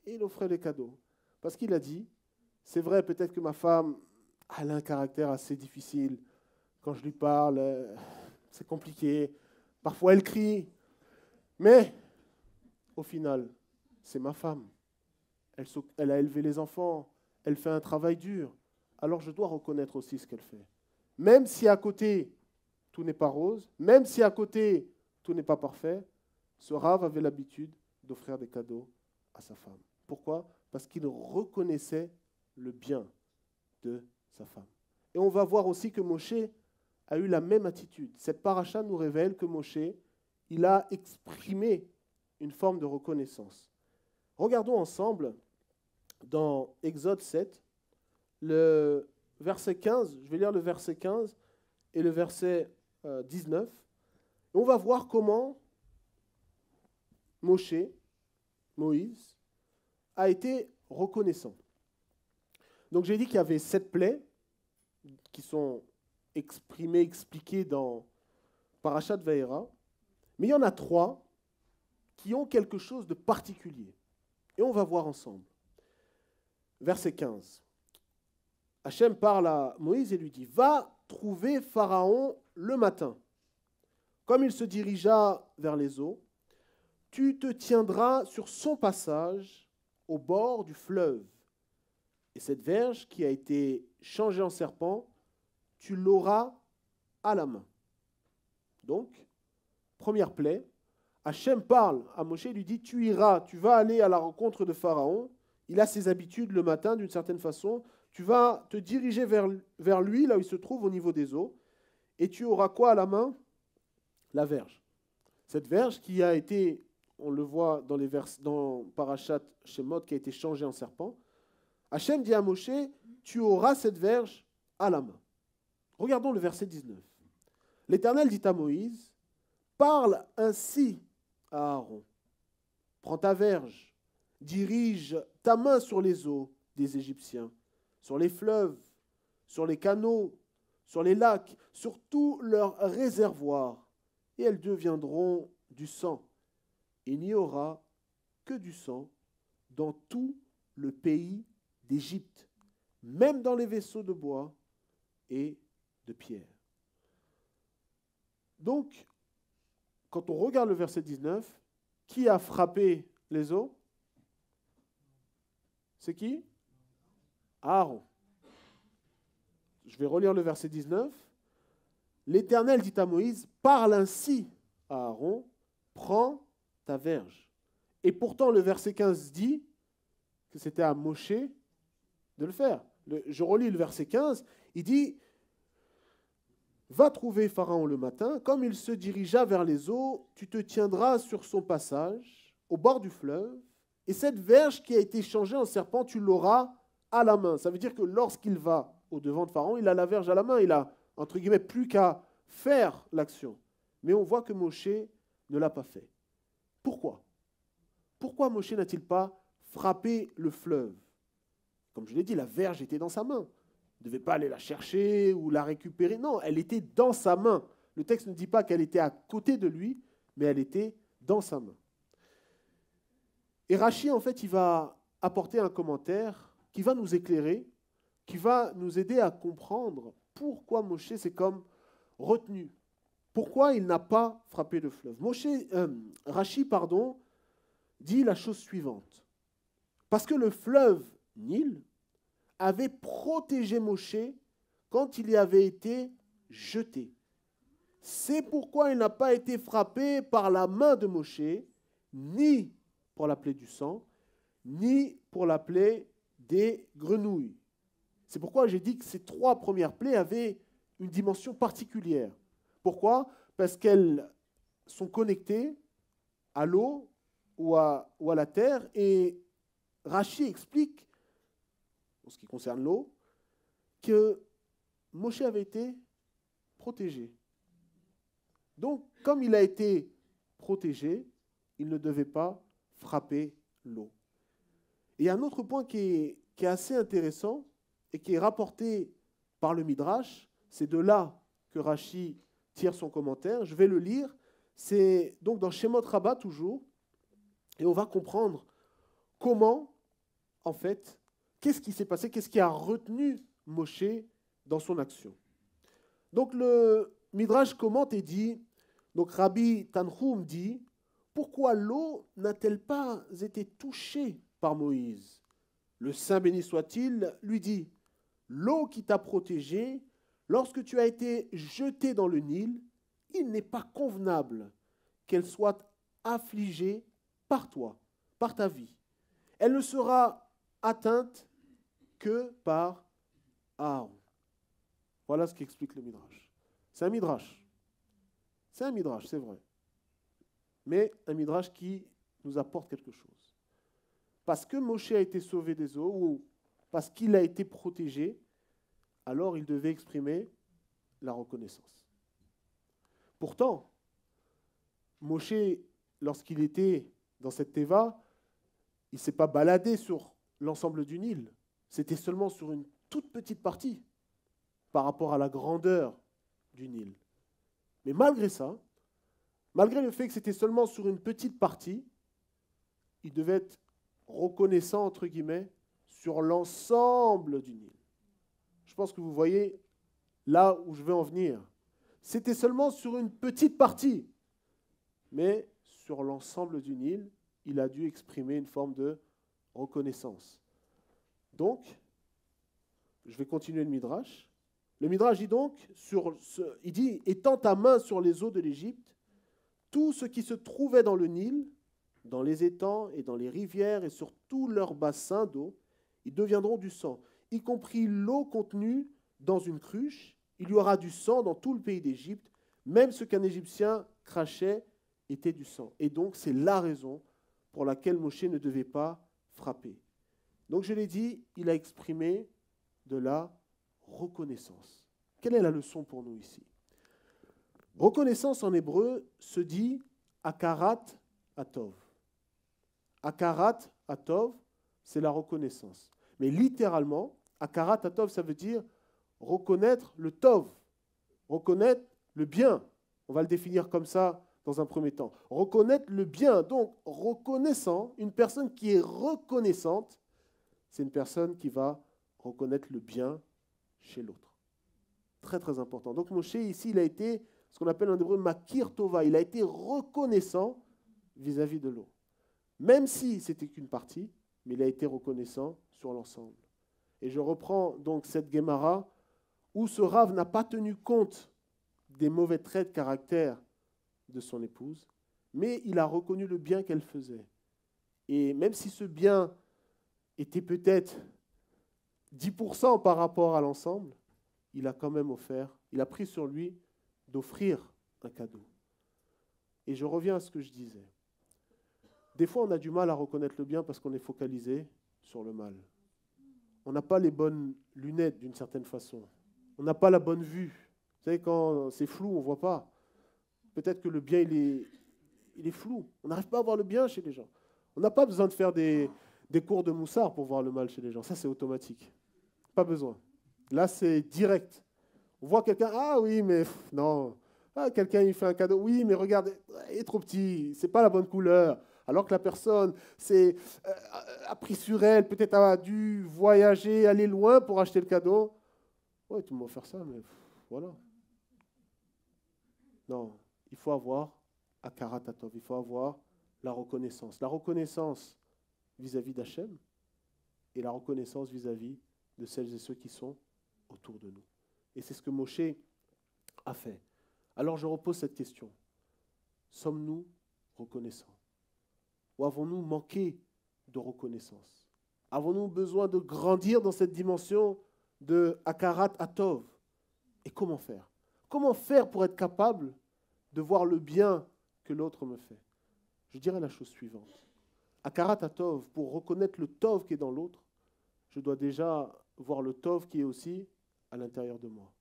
il offrait des cadeaux. Parce qu'il a dit, c'est vrai, peut-être que ma femme elle a un caractère assez difficile. Quand je lui parle, c'est compliqué. Parfois, elle crie. Mais, au final, c'est ma femme. Elle a élevé les enfants. Elle fait un travail dur. Alors, je dois reconnaître aussi ce qu'elle fait. Même si à côté, tout n'est pas rose, même si à côté, tout n'est pas parfait, ce rave avait l'habitude d'offrir des cadeaux à sa femme. Pourquoi? Parce qu'il reconnaissait le bien de sa femme. Et on va voir aussi que Moshe a eu la même attitude. Cette paracha nous révèle que Moshe, il a exprimé une forme de reconnaissance. Regardons ensemble dans Exode 7, le verset 15, je vais lire le verset 15 et le verset 19. Et on va voir comment Moïse, a été reconnaissant. Donc j'ai dit qu'il y avait 7 plaies qui sont exprimées, expliquées dans Parashat Vaïra, mais il y en a 3 qui ont quelque chose de particulier. Et on va voir ensemble. Verset 15. Hachem parle à Moïse et lui dit « Va trouver Pharaon le matin. Comme il se dirigea vers les eaux, tu te tiendras sur son passage au bord du fleuve. Et cette verge qui a été changée en serpent, tu l'auras à la main. » Donc, première plaie, Hachem parle à Moshe et lui dit « Tu iras, tu vas aller à la rencontre de Pharaon. Il a ses habitudes le matin d'une certaine façon. Tu vas te diriger vers lui, là où il se trouve au niveau des eaux. Et tu auras quoi à la main? La verge. Cette verge qui a été, on le voit dans Parashat Shemot, qui a été changée en serpent. Hachem dit à Moshe, tu auras cette verge à la main. Regardons le verset 19. L'Éternel dit à Moïse, parle ainsi à Aaron. Prends ta verge, dirige ta main sur les eaux des Égyptiens, sur les fleuves, sur les canaux, sur les lacs, sur tous leurs réservoirs, et elles deviendront du sang. Il n'y aura que du sang dans tout le pays d'Égypte, même dans les vaisseaux de bois et de pierre. Donc, quand on regarde le verset 19, qui a frappé les eaux? C'est qui? Aaron. Je vais relire le verset 19. L'Éternel dit à Moïse, parle ainsi à Aaron, prends ta verge. Et pourtant, le verset 15 dit que c'était à Moshe de le faire. Je relis le verset 15, il dit « Va trouver Pharaon le matin, comme il se dirigea vers les eaux, tu te tiendras sur son passage, au bord du fleuve, et cette verge qui a été changée en serpent, tu l'auras à la main. » Ça veut dire que lorsqu'il va au-devant de Pharaon, il a la verge à la main, il a, entre guillemets, plus qu'à faire l'action. Mais on voit que Moshe ne l'a pas fait. Pourquoi ? Pourquoi Moshe n'a-t-il pas frappé le fleuve ? Comme je l'ai dit, la verge était dans sa main. Il ne devait pas aller la chercher ou la récupérer. Non, elle était dans sa main. Le texte ne dit pas qu'elle était à côté de lui, mais elle était dans sa main. Et Rashi, en fait, il va apporter un commentaire qui va nous éclairer, qui va nous aider à comprendre pourquoi Moshe s'est comme retenu. Pourquoi il n'a pas frappé le fleuve. Rashi, dit la chose suivante. Parce que le fleuve Nil avait protégé Moshe quand il y avait été jeté. C'est pourquoi il n'a pas été frappé par la main de Moshe, ni pour la plaie du sang, ni pour la plaie des grenouilles. C'est pourquoi j'ai dit que ces 3 premières plaies avaient une dimension particulière. Pourquoi ? Parce qu'elles sont connectées à l'eau ou à la terre, et Rashi explique, en ce qui concerne l'eau, que Moshe avait été protégé. Donc, comme il a été protégé, il ne devait pas frapper l'eau. Et il y a un autre point qui est assez intéressant et qui est rapporté par le Midrash, c'est de là que Rashi tire son commentaire. Je vais le lire, c'est donc dans Shemot Rabbah toujours, et on va comprendre comment, en fait, qu'est-ce qui s'est passé, qu'est-ce qui a retenu Moshe dans son action. Donc le Midrash commente et dit, donc Rabbi Tanhum dit, pourquoi l'eau n'a-t-elle pas été touchée par Moïse ? Le Saint béni soit-il lui dit, l'eau qui t'a protégé, lorsque tu as été jeté dans le Nil, il n'est pas convenable qu'elle soit affligée par toi, par ta vie. Elle ne sera atteinte que par Aaron. Voilà ce qu'explique le Midrash. C'est un Midrash. C'est un Midrash, c'est vrai. Mais un Midrash qui nous apporte quelque chose. Parce que Moshe a été sauvé des eaux, ou parce qu'il a été protégé, alors il devait exprimer la reconnaissance. Pourtant, Moshe, lorsqu'il était dans cette teva, il ne s'est pas baladé sur l'ensemble du Nil. C'était seulement sur une toute petite partie par rapport à la grandeur du Nil. Mais malgré ça, malgré le fait que c'était seulement sur une petite partie, il devait être reconnaissant, entre guillemets, sur l'ensemble du Nil. Je pense que vous voyez là où je veux en venir. C'était seulement sur une petite partie, mais sur l'ensemble du Nil, il a dû exprimer une forme de reconnaissance. Donc, je vais continuer le Midrash. Le Midrash dit donc, il dit, étends ta main sur les eaux de l'Égypte, tout ce qui se trouvait dans le Nil, dans les étangs et dans les rivières et sur tous leurs bassins d'eau, ils deviendront du sang, y compris l'eau contenue dans une cruche. Il y aura du sang dans tout le pays d'Égypte, même ce qu'un Égyptien crachait était du sang. Et donc, c'est la raison pour laquelle Moshe ne devait pas frapper. Donc, je l'ai dit, il a exprimé de la reconnaissance. Quelle est la leçon pour nous ici ? Reconnaissance en hébreu se dit akarat atov. Akarat atov, c'est la reconnaissance. Mais littéralement, akarat atov, ça veut dire reconnaître le tov, reconnaître le bien. On va le définir comme ça dans un premier temps. Reconnaître le bien. Donc, reconnaissant, une personne qui est reconnaissante, c'est une personne qui va reconnaître le bien chez l'autre. Très, très important. Donc, Moshe, ici, il a été ce qu'on appelle en hébreu makir tova. Il a été reconnaissant vis-à-vis de l'eau. Même si c'était qu'une partie, mais il a été reconnaissant sur l'ensemble. Et je reprends donc cette Gemara où ce Rav n'a pas tenu compte des mauvais traits de caractère de son épouse, mais il a reconnu le bien qu'elle faisait. Et même si ce bien était peut-être 10% par rapport à l'ensemble, il a quand même offert, il a pris sur lui d'offrir un cadeau. Et je reviens à ce que je disais. Des fois, on a du mal à reconnaître le bien parce qu'on est focalisé sur le mal. On n'a pas les bonnes lunettes d'une certaine façon. On n'a pas la bonne vue. Vous savez, quand c'est flou, on ne voit pas. Peut-être que le bien, il est flou. On n'arrive pas à voir le bien chez les gens. On n'a pas besoin de faire des cours de moussard pour voir le mal chez les gens. Ça, c'est automatique. Pas besoin. Là, c'est direct. On voit quelqu'un, ah oui, mais non. Ah, quelqu'un, il fait un cadeau. Oui, mais regarde, il est trop petit. C'est pas la bonne couleur. Alors que la personne a pris sur elle, peut-être a dû voyager, aller loin pour acheter le cadeau. Ouais, tu m'as offert ça, mais voilà. Non, il faut avoir Akarat Hatov, il faut avoir la reconnaissance. La reconnaissance vis-à-vis d'Hachem et la reconnaissance vis-à-vis de celles et ceux qui sont autour de nous. Et c'est ce que Moshe a fait. Alors je repose cette question. Sommes-nous reconnaissants? Ou avons-nous manqué de reconnaissance? Avons-nous besoin de grandir dans cette dimension de Akarat Hatov? Et comment faire? Comment faire pour être capable de voir le bien que l'autre me fait? Je dirais la chose suivante. Akarat Hatov, pour reconnaître le Tov qui est dans l'autre, je dois déjà voir le Tov qui est aussi à l'intérieur de moi.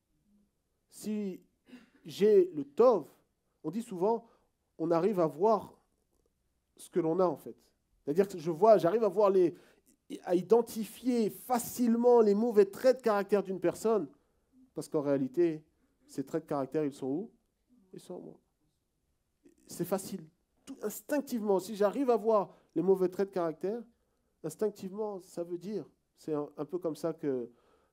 Si j'ai le Tov, on dit souvent, on arrive à voir ce que l'on a en fait. C'est-à-dire que j'arrive à voir à identifier facilement les mauvais traits de caractère d'une personne, parce qu'en réalité, ces traits de caractère, ils sont où? Ils sont en moi. C'est facile. Instinctivement, si j'arrive à voir les mauvais traits de caractère, instinctivement, ça veut dire, c'est un peu comme ça que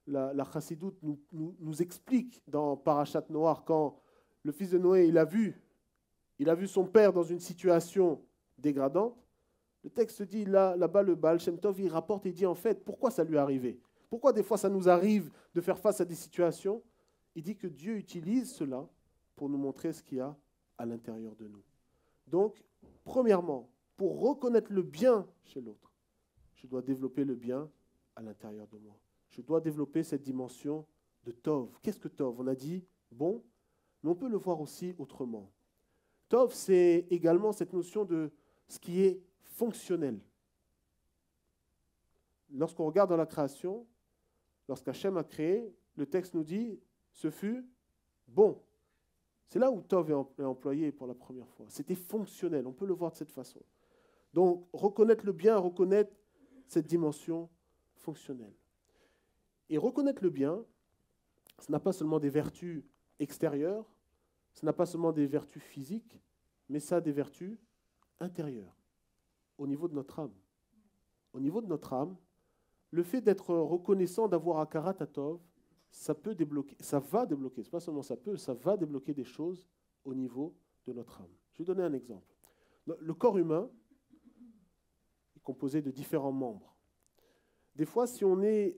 la chassidoute nous explique dans Parashat Noach, quand le fils de Noé, il a vu son père dans une situation dégradante. Le texte dit, là-bas, le Baal Shem Tov, il rapporte et dit, en fait, pourquoi ça lui est arrivé? Pourquoi des fois ça nous arrive de faire face à des situations? Il dit que Dieu utilise cela pour nous montrer ce qu'il y a à l'intérieur de nous. Donc, premièrement, pour reconnaître le bien chez l'autre, je dois développer le bien à l'intérieur de moi. Je dois développer cette dimension de Tov. Qu'est-ce que Tov? On a dit bon, mais on peut le voir aussi autrement. Tov, c'est également cette notion de ce qui est fonctionnel. Lorsqu'on regarde dans la création, lorsqu'Hachem a créé, le texte nous dit, ce fut bon. C'est là où Tov est employé pour la première fois. C'était fonctionnel, on peut le voir de cette façon. Donc, reconnaître le bien, reconnaître cette dimension fonctionnelle. Et reconnaître le bien, ce n'a pas seulement des vertus extérieures, ce n'a pas seulement des vertus physiques, mais ça a des vertus intérieures, au niveau de notre âme. Au niveau de notre âme, le fait d'être reconnaissant, d'avoir Akarat Hatov, ça va débloquer, c'est pas seulement ça va débloquer des choses au niveau de notre âme. Je vais donner un exemple. Le corps humain est composé de différents membres. Des fois, si on est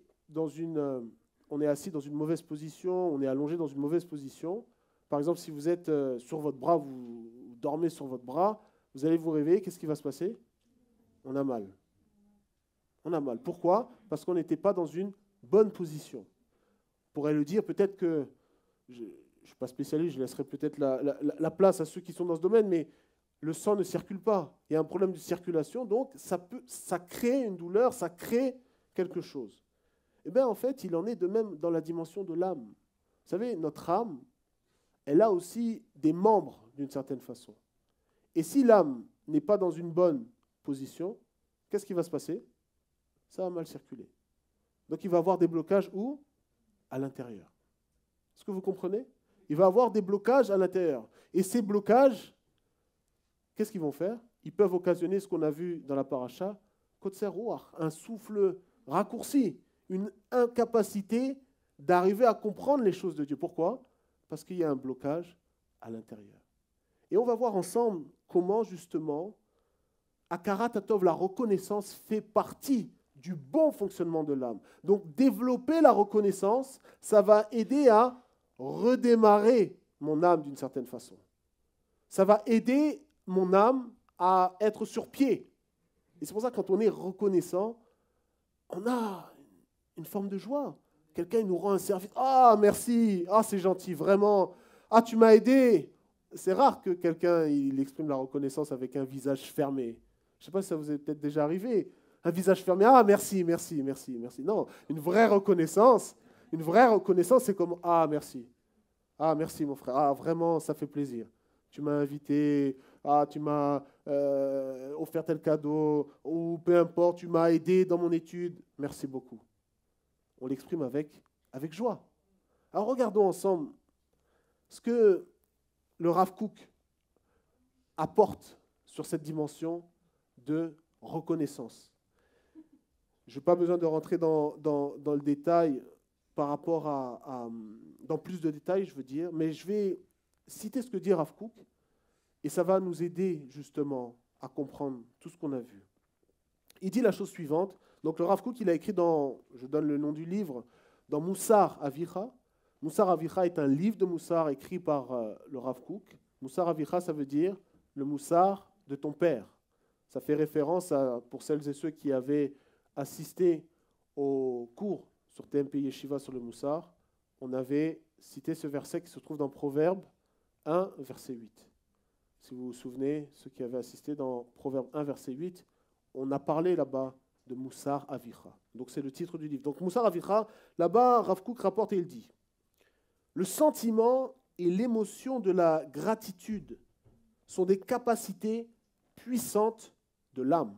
assis dans une mauvaise position, on est allongé dans une mauvaise position, par exemple, si vous êtes sur votre bras, vous dormez sur votre bras, vous allez vous réveiller, qu'est-ce qui va se passer? On a mal. On a mal. Pourquoi? Parce qu'on n'était pas dans une bonne position. On pourrait le dire, peut-être que, je ne suis pas spécialiste, je laisserai peut-être la place à ceux qui sont dans ce domaine, mais le sang ne circule pas. Il y a un problème de circulation, donc ça crée une douleur, ça crée quelque chose. Eh bien, en fait, il en est de même dans la dimension de l'âme. Vous savez, notre âme, elle a aussi des membres d'une certaine façon. Et si l'âme n'est pas dans une bonne position, qu'est-ce qui va se passer? Ça va mal circuler. Donc il va avoir des blocages où? À l'intérieur. Est-ce que vous comprenez? Il va avoir des blocages à l'intérieur. Et ces blocages, qu'est-ce qu'ils vont faire? Ils peuvent occasionner ce qu'on a vu dans la paracha, Kotser Ruach, un souffle raccourci, une incapacité d'arriver à comprendre les choses de Dieu. Pourquoi? Parce qu'il y a un blocage à l'intérieur. Et on va voir ensemble comment justement Akarat Hatov, la reconnaissance, fait partie du bon fonctionnement de l'âme. Donc développer la reconnaissance, ça va aider à redémarrer mon âme d'une certaine façon. Ça va aider mon âme à être sur pied. Et c'est pour ça que quand on est reconnaissant, on a une forme de joie. Quelqu'un nous rend un service. Ah, merci. Ah, c'est gentil, vraiment. Ah, tu m'as aidé. C'est rare que quelqu'un il exprime la reconnaissance avec un visage fermé. Je ne sais pas si ça vous est peut-être déjà arrivé. Un visage fermé. Ah, merci, merci, merci, merci. Non, une vraie reconnaissance, c'est comme ah, merci. Ah, merci, mon frère. Ah, vraiment, ça fait plaisir. Tu m'as invité. Ah, tu m'as offert tel cadeau. Ou peu importe, tu m'as aidé dans mon étude. Merci beaucoup. On l'exprime avec joie. Alors, regardons ensemble ce que le Rav Kook apporte sur cette dimension de reconnaissance. Je n'ai pas besoin de rentrer dans le détail par rapport dans plus de détails, je veux dire, mais je vais citer ce que dit Rav Kook et ça va nous aider justement à comprendre tout ce qu'on a vu. Il dit la chose suivante. Donc le Rav Kook, il a écrit je donne le nom du livre, dans Moussar Avicha. Moussar Avicha est un livre de Moussar écrit par le Rav Kook. Moussar Avicha, ça veut dire le Moussar de ton père. Ça fait référence pour celles et ceux qui avaient assisté au cours sur TMP Yeshiva sur le Moussar. On avait cité ce verset qui se trouve dans Proverbe 1, verset 8. Si vous vous souvenez, ceux qui avaient assisté dans Proverbe 1, verset 8, on a parlé là-bas de Moussar Avicha. Donc c'est le titre du livre. Donc Moussar Avicha, là-bas, Rav Kook rapporte et il dit « Le sentiment et l'émotion de la gratitude sont des capacités puissantes de l'âme.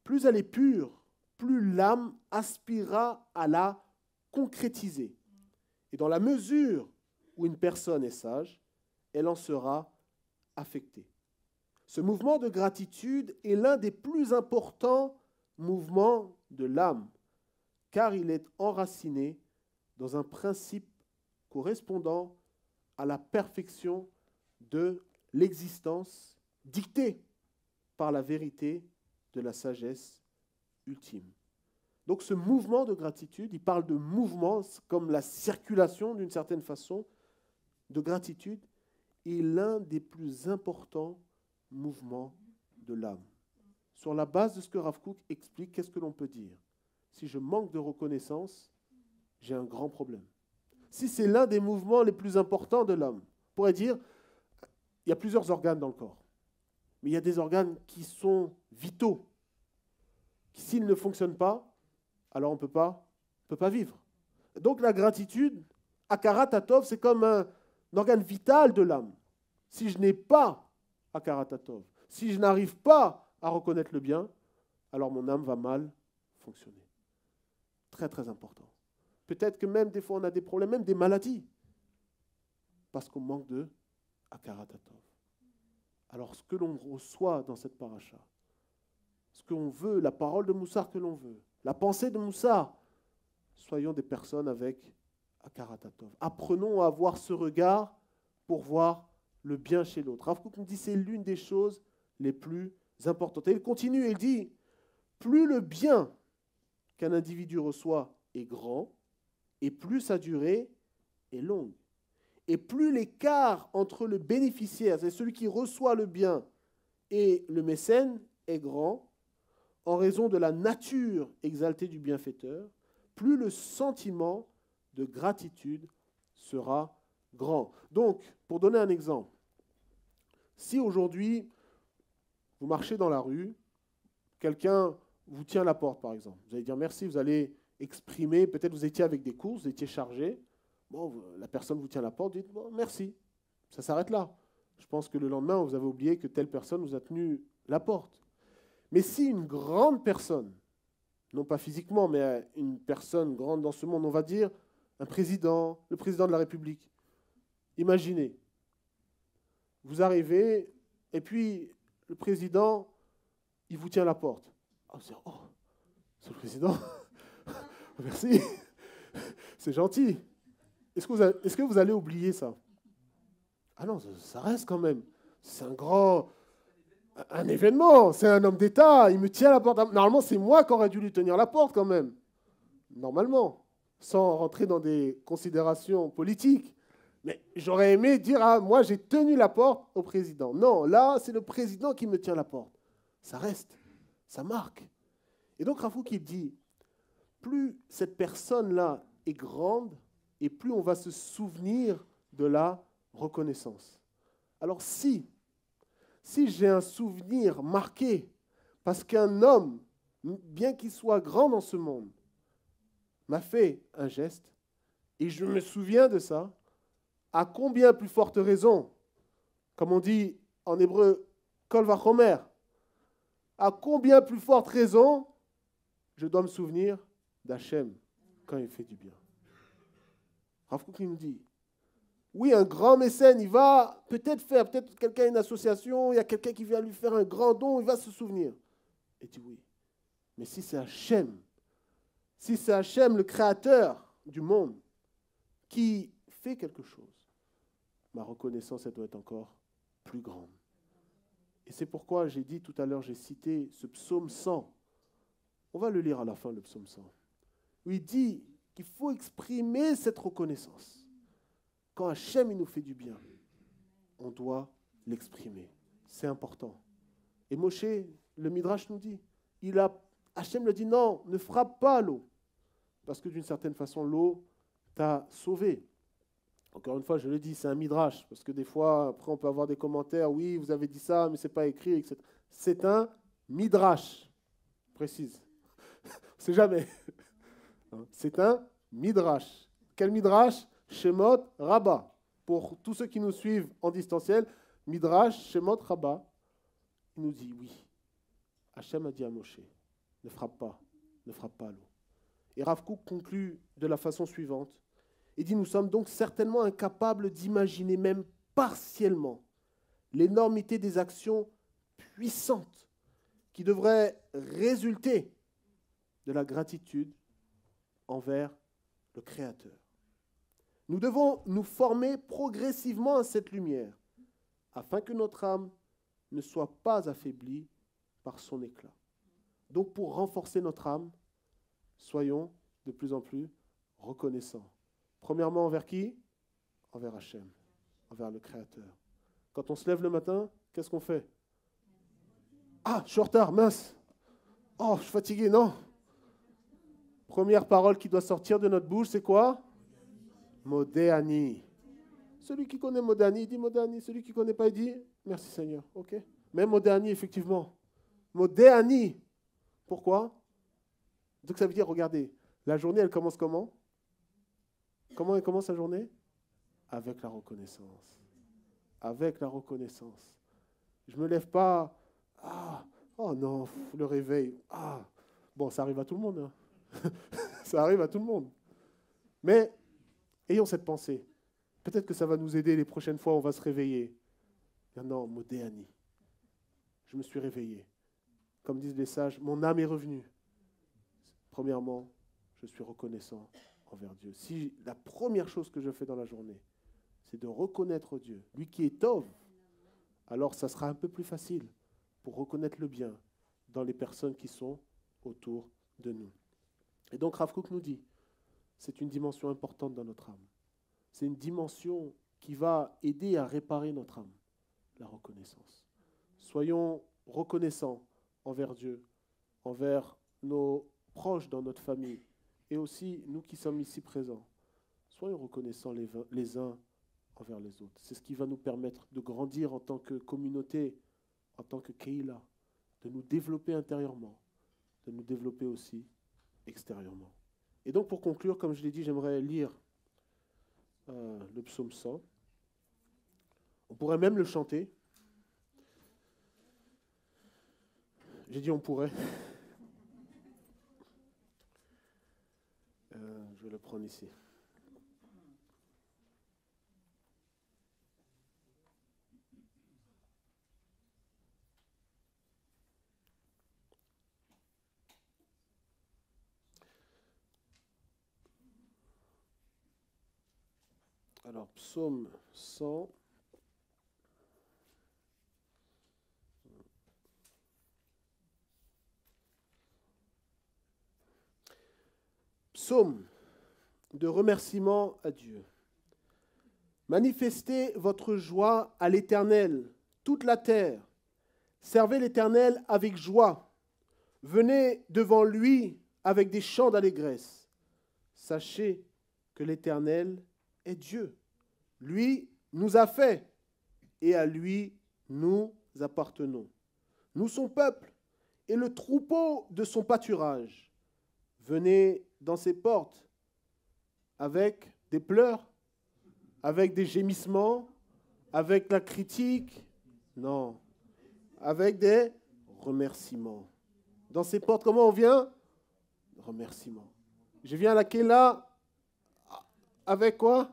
Plus elle est pure, plus l'âme aspirera à la concrétiser. Et dans la mesure où une personne est sage, elle en sera affectée. Ce mouvement de gratitude est l'un des plus importants mouvements de l'âme, car il est enraciné dans un principe correspondant à la perfection de l'existence dictée par la vérité de la sagesse ultime. Donc ce mouvement de gratitude, il parle de mouvement comme la circulation d'une certaine façon de gratitude, est l'un des plus importants mouvements de l'âme. Sur la base de ce que Rav Kook explique, qu'est-ce que l'on peut dire? Si je manque de reconnaissance, j'ai un grand problème. Si c'est l'un des mouvements les plus importants de l'homme, on pourrait dire, il y a plusieurs organes dans le corps, mais il y a des organes qui sont vitaux. S'ils ne fonctionnent pas, alors on ne peut pas vivre. Donc la gratitude, Hakarat Hatov, c'est comme un organe vital de l'âme. Si je n'ai pas Hakarat Hatov, si je n'arrive pas à reconnaître le bien, alors mon âme va mal fonctionner. Très très important. Peut-être que même des fois on a des problèmes, même des maladies, parce qu'on manque de Hakarat Hatov. Alors ce que l'on reçoit dans cette paracha, ce qu'on veut, la parole de Moussar que l'on veut, la pensée de Moussar, soyons des personnes avec Hakarat Hatov. Apprenons à avoir ce regard pour voir le bien chez l'autre. Rav Kook nous dit que c'est l'une des choses les plus importantes. Et il continue, il dit, plus le bien qu'un individu reçoit est grand, et plus sa durée est longue. Et plus l'écart entre le bénéficiaire, c'est celui qui reçoit le bien, et le mécène est grand, en raison de la nature exaltée du bienfaiteur, plus le sentiment de gratitude sera grand. Donc, pour donner un exemple, si aujourd'hui, vous marchez dans la rue, quelqu'un vous tient la porte, par exemple, vous allez dire merci, vous allez exprimer, peut-être vous étiez avec des courses, vous étiez chargé, bon, la personne vous tient la porte, dites bon, merci, ça s'arrête là. Je pense que le lendemain, vous avez oublié que telle personne vous a tenu la porte. Mais si une grande personne, non pas physiquement, mais une personne grande dans ce monde, on va dire un président, le président de la République, imaginez, vous arrivez et puis le président, il vous tient la porte. Oh, c'est le président. Merci. C'est gentil. Est-ce que vous allez oublier ça? Ah non, ça reste quand même. C'est un événement. C'est un homme d'État. Il me tient la porte. Normalement, c'est moi qui aurais dû lui tenir la porte quand même. Normalement. Sans rentrer dans des considérations politiques. Mais j'aurais aimé dire, ah, moi j'ai tenu la porte au président. Non, là, c'est le président qui me tient la porte. Ça reste, ça marque. Et donc, Rafouk, il dit, plus cette personne-là est grande, et plus on va se souvenir de la reconnaissance. Alors, si j'ai un souvenir marqué, parce qu'un homme, bien qu'il soit grand dans ce monde, m'a fait un geste, et je me souviens de ça, à combien plus forte raison, comme on dit en hébreu, kol vachomer, à combien plus forte raison, je dois me souvenir d'Hachem quand il fait du bien. Rav Kook nous dit, oui, un grand mécène, il va peut-être quelqu'un a une association, il y a quelqu'un qui vient lui faire un grand don, il va se souvenir. Et dit oui. Mais si c'est Hachem, le créateur du monde, qui fait quelque chose, ma reconnaissance, elle doit être encore plus grande. Et c'est pourquoi j'ai dit tout à l'heure, j'ai cité ce psaume 100. On va le lire à la fin, le psaume 100. Où il dit qu'il faut exprimer cette reconnaissance. Quand Hachem il nous fait du bien, on doit l'exprimer. C'est important. Et Moshe, le Midrash nous dit, Hachem le dit, non, ne frappe pas l'eau. Parce que d'une certaine façon, l'eau t'a sauvé. Encore une fois, je le dis, c'est un Midrash. Parce que des fois, après, on peut avoir des commentaires, oui, vous avez dit ça, mais ce n'est pas écrit, etc. C'est un Midrash. Précise. On ne sait jamais. C'est un Midrash. Quel Midrash? Shemot Rabba. Pour tous ceux qui nous suivent en distanciel, Midrash, Shemot Rabba, il nous dit oui. Hachem a dit à Moshe, ne frappe pas l'eau. Et Rav Kook conclut de la façon suivante. Il dit, nous sommes donc certainement incapables d'imaginer même partiellement l'énormité des actions puissantes qui devraient résulter de la gratitude envers le Créateur. Nous devons nous former progressivement à cette lumière, afin que notre âme ne soit pas affaiblie par son éclat. Donc pour renforcer notre âme, soyons de plus en plus reconnaissants. Premièrement, envers qui? Envers Hachem, envers le Créateur. Quand on se lève le matin, qu'est-ce qu'on fait? Ah, je suis en retard, mince. Oh, je suis fatigué, non. Première parole qui doit sortir de notre bouche, c'est quoi? Modéani. Celui qui connaît Modéani, il dit Modéani. Celui qui ne connaît pas, il dit merci Seigneur. Ok. Même Modéani, effectivement. Modéani. Pourquoi? Donc ça veut dire, regardez, la journée, elle commence comment? Comment elle commence la journée? Avec la reconnaissance. Avec la reconnaissance. Je ne me lève pas. Oh non, le réveil. Bon, ça arrive à tout le monde. Hein. Ça arrive à tout le monde. Mais ayons cette pensée. Peut-être que ça va nous aider les prochaines fois où on va se réveiller. Non, Modéani. Je me suis réveillé. Comme disent les sages, mon âme est revenue. Premièrement, je suis reconnaissant envers Dieu. Si la première chose que je fais dans la journée, c'est de reconnaître Dieu, lui qui est Tov, alors ça sera un peu plus facile pour reconnaître le bien dans les personnes qui sont autour de nous. Et donc Rav Kook nous dit, c'est une dimension importante dans notre âme. C'est une dimension qui va aider à réparer notre âme, la reconnaissance. Soyons reconnaissants envers Dieu, envers nos proches dans notre famille, et aussi nous qui sommes ici présents. Soyons reconnaissants les uns envers les autres. C'est ce qui va nous permettre de grandir en tant que communauté, en tant que Keila, de nous développer intérieurement, de nous développer aussi extérieurement. Et donc pour conclure, comme je l'ai dit, j'aimerais lire le psaume 100. On pourrait même le chanter. J'ai dit on pourrait. Je vais le prendre ici. Alors, psaume 100. Psaume de remerciement à Dieu. Manifestez votre joie à l'Éternel, toute la terre. Servez l'Éternel avec joie. Venez devant lui avec des chants d'allégresse. Sachez que l'Éternel est Dieu. Lui nous a fait et à lui nous appartenons. Nous son peuple et le troupeau de son pâturage. Venez dans ses portes avec des pleurs, avec des gémissements, avec la critique. Non, avec des remerciements. Dans ses portes, comment on vient? Remerciements. Je viens à la Kéla avec quoi?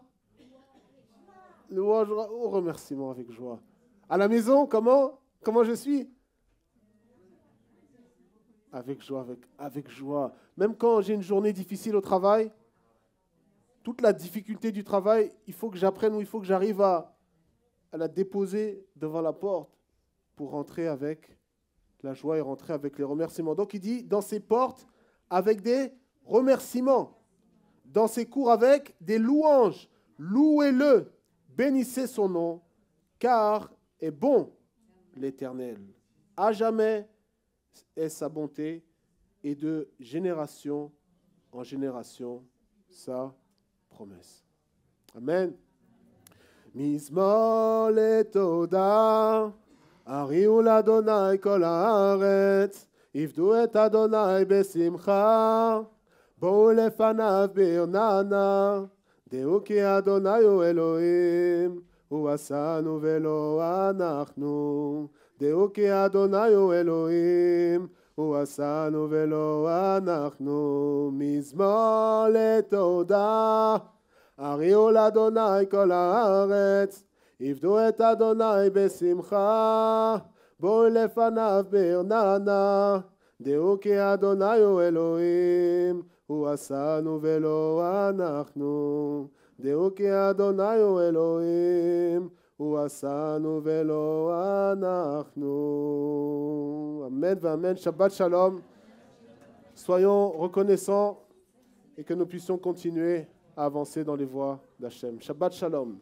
Louange au remerciement avec joie. À la maison, comment je suis? Avec joie, avec joie. Même quand j'ai une journée difficile au travail, toute la difficulté du travail, il faut que j'apprenne ou il faut que j'arrive à la déposer devant la porte pour rentrer avec la joie et rentrer avec les remerciements. Donc il dit, dans ses portes, avec des remerciements. Dans ses cours, avec des louanges. Louez-le, bénissez son nom, car est bon l'Éternel. À jamais est sa bonté, et de génération en génération sa promesse. Amen. Mizmor letoda, הריעו לאדוני כל הארץ, עבדו את אדוני בשמחה, בואו לפניו ברננה, דעו כי אדוני הוא אלוהים, הוא עשנו ולא אנחנו, דעו כי אדוני הוא אלוהים, הוא עשנו ולא אנחנו, מזמור לתודה, הריעו לאדוני כל הארץ, עבדו את אדוני בשמחה, בואו לפניו ברננה, דעו כי אדוני הוא אלוהים, הוא עשנו ולא אנחנו, דעו כי אדוני הוא אלוהים, הוא עשנו ולא אנחנו. Amen, amen. Shabbat shalom. Soyons reconnaissants et que nous puissions continuer à avancer dans les voies d'Hachem. Shabbat shalom.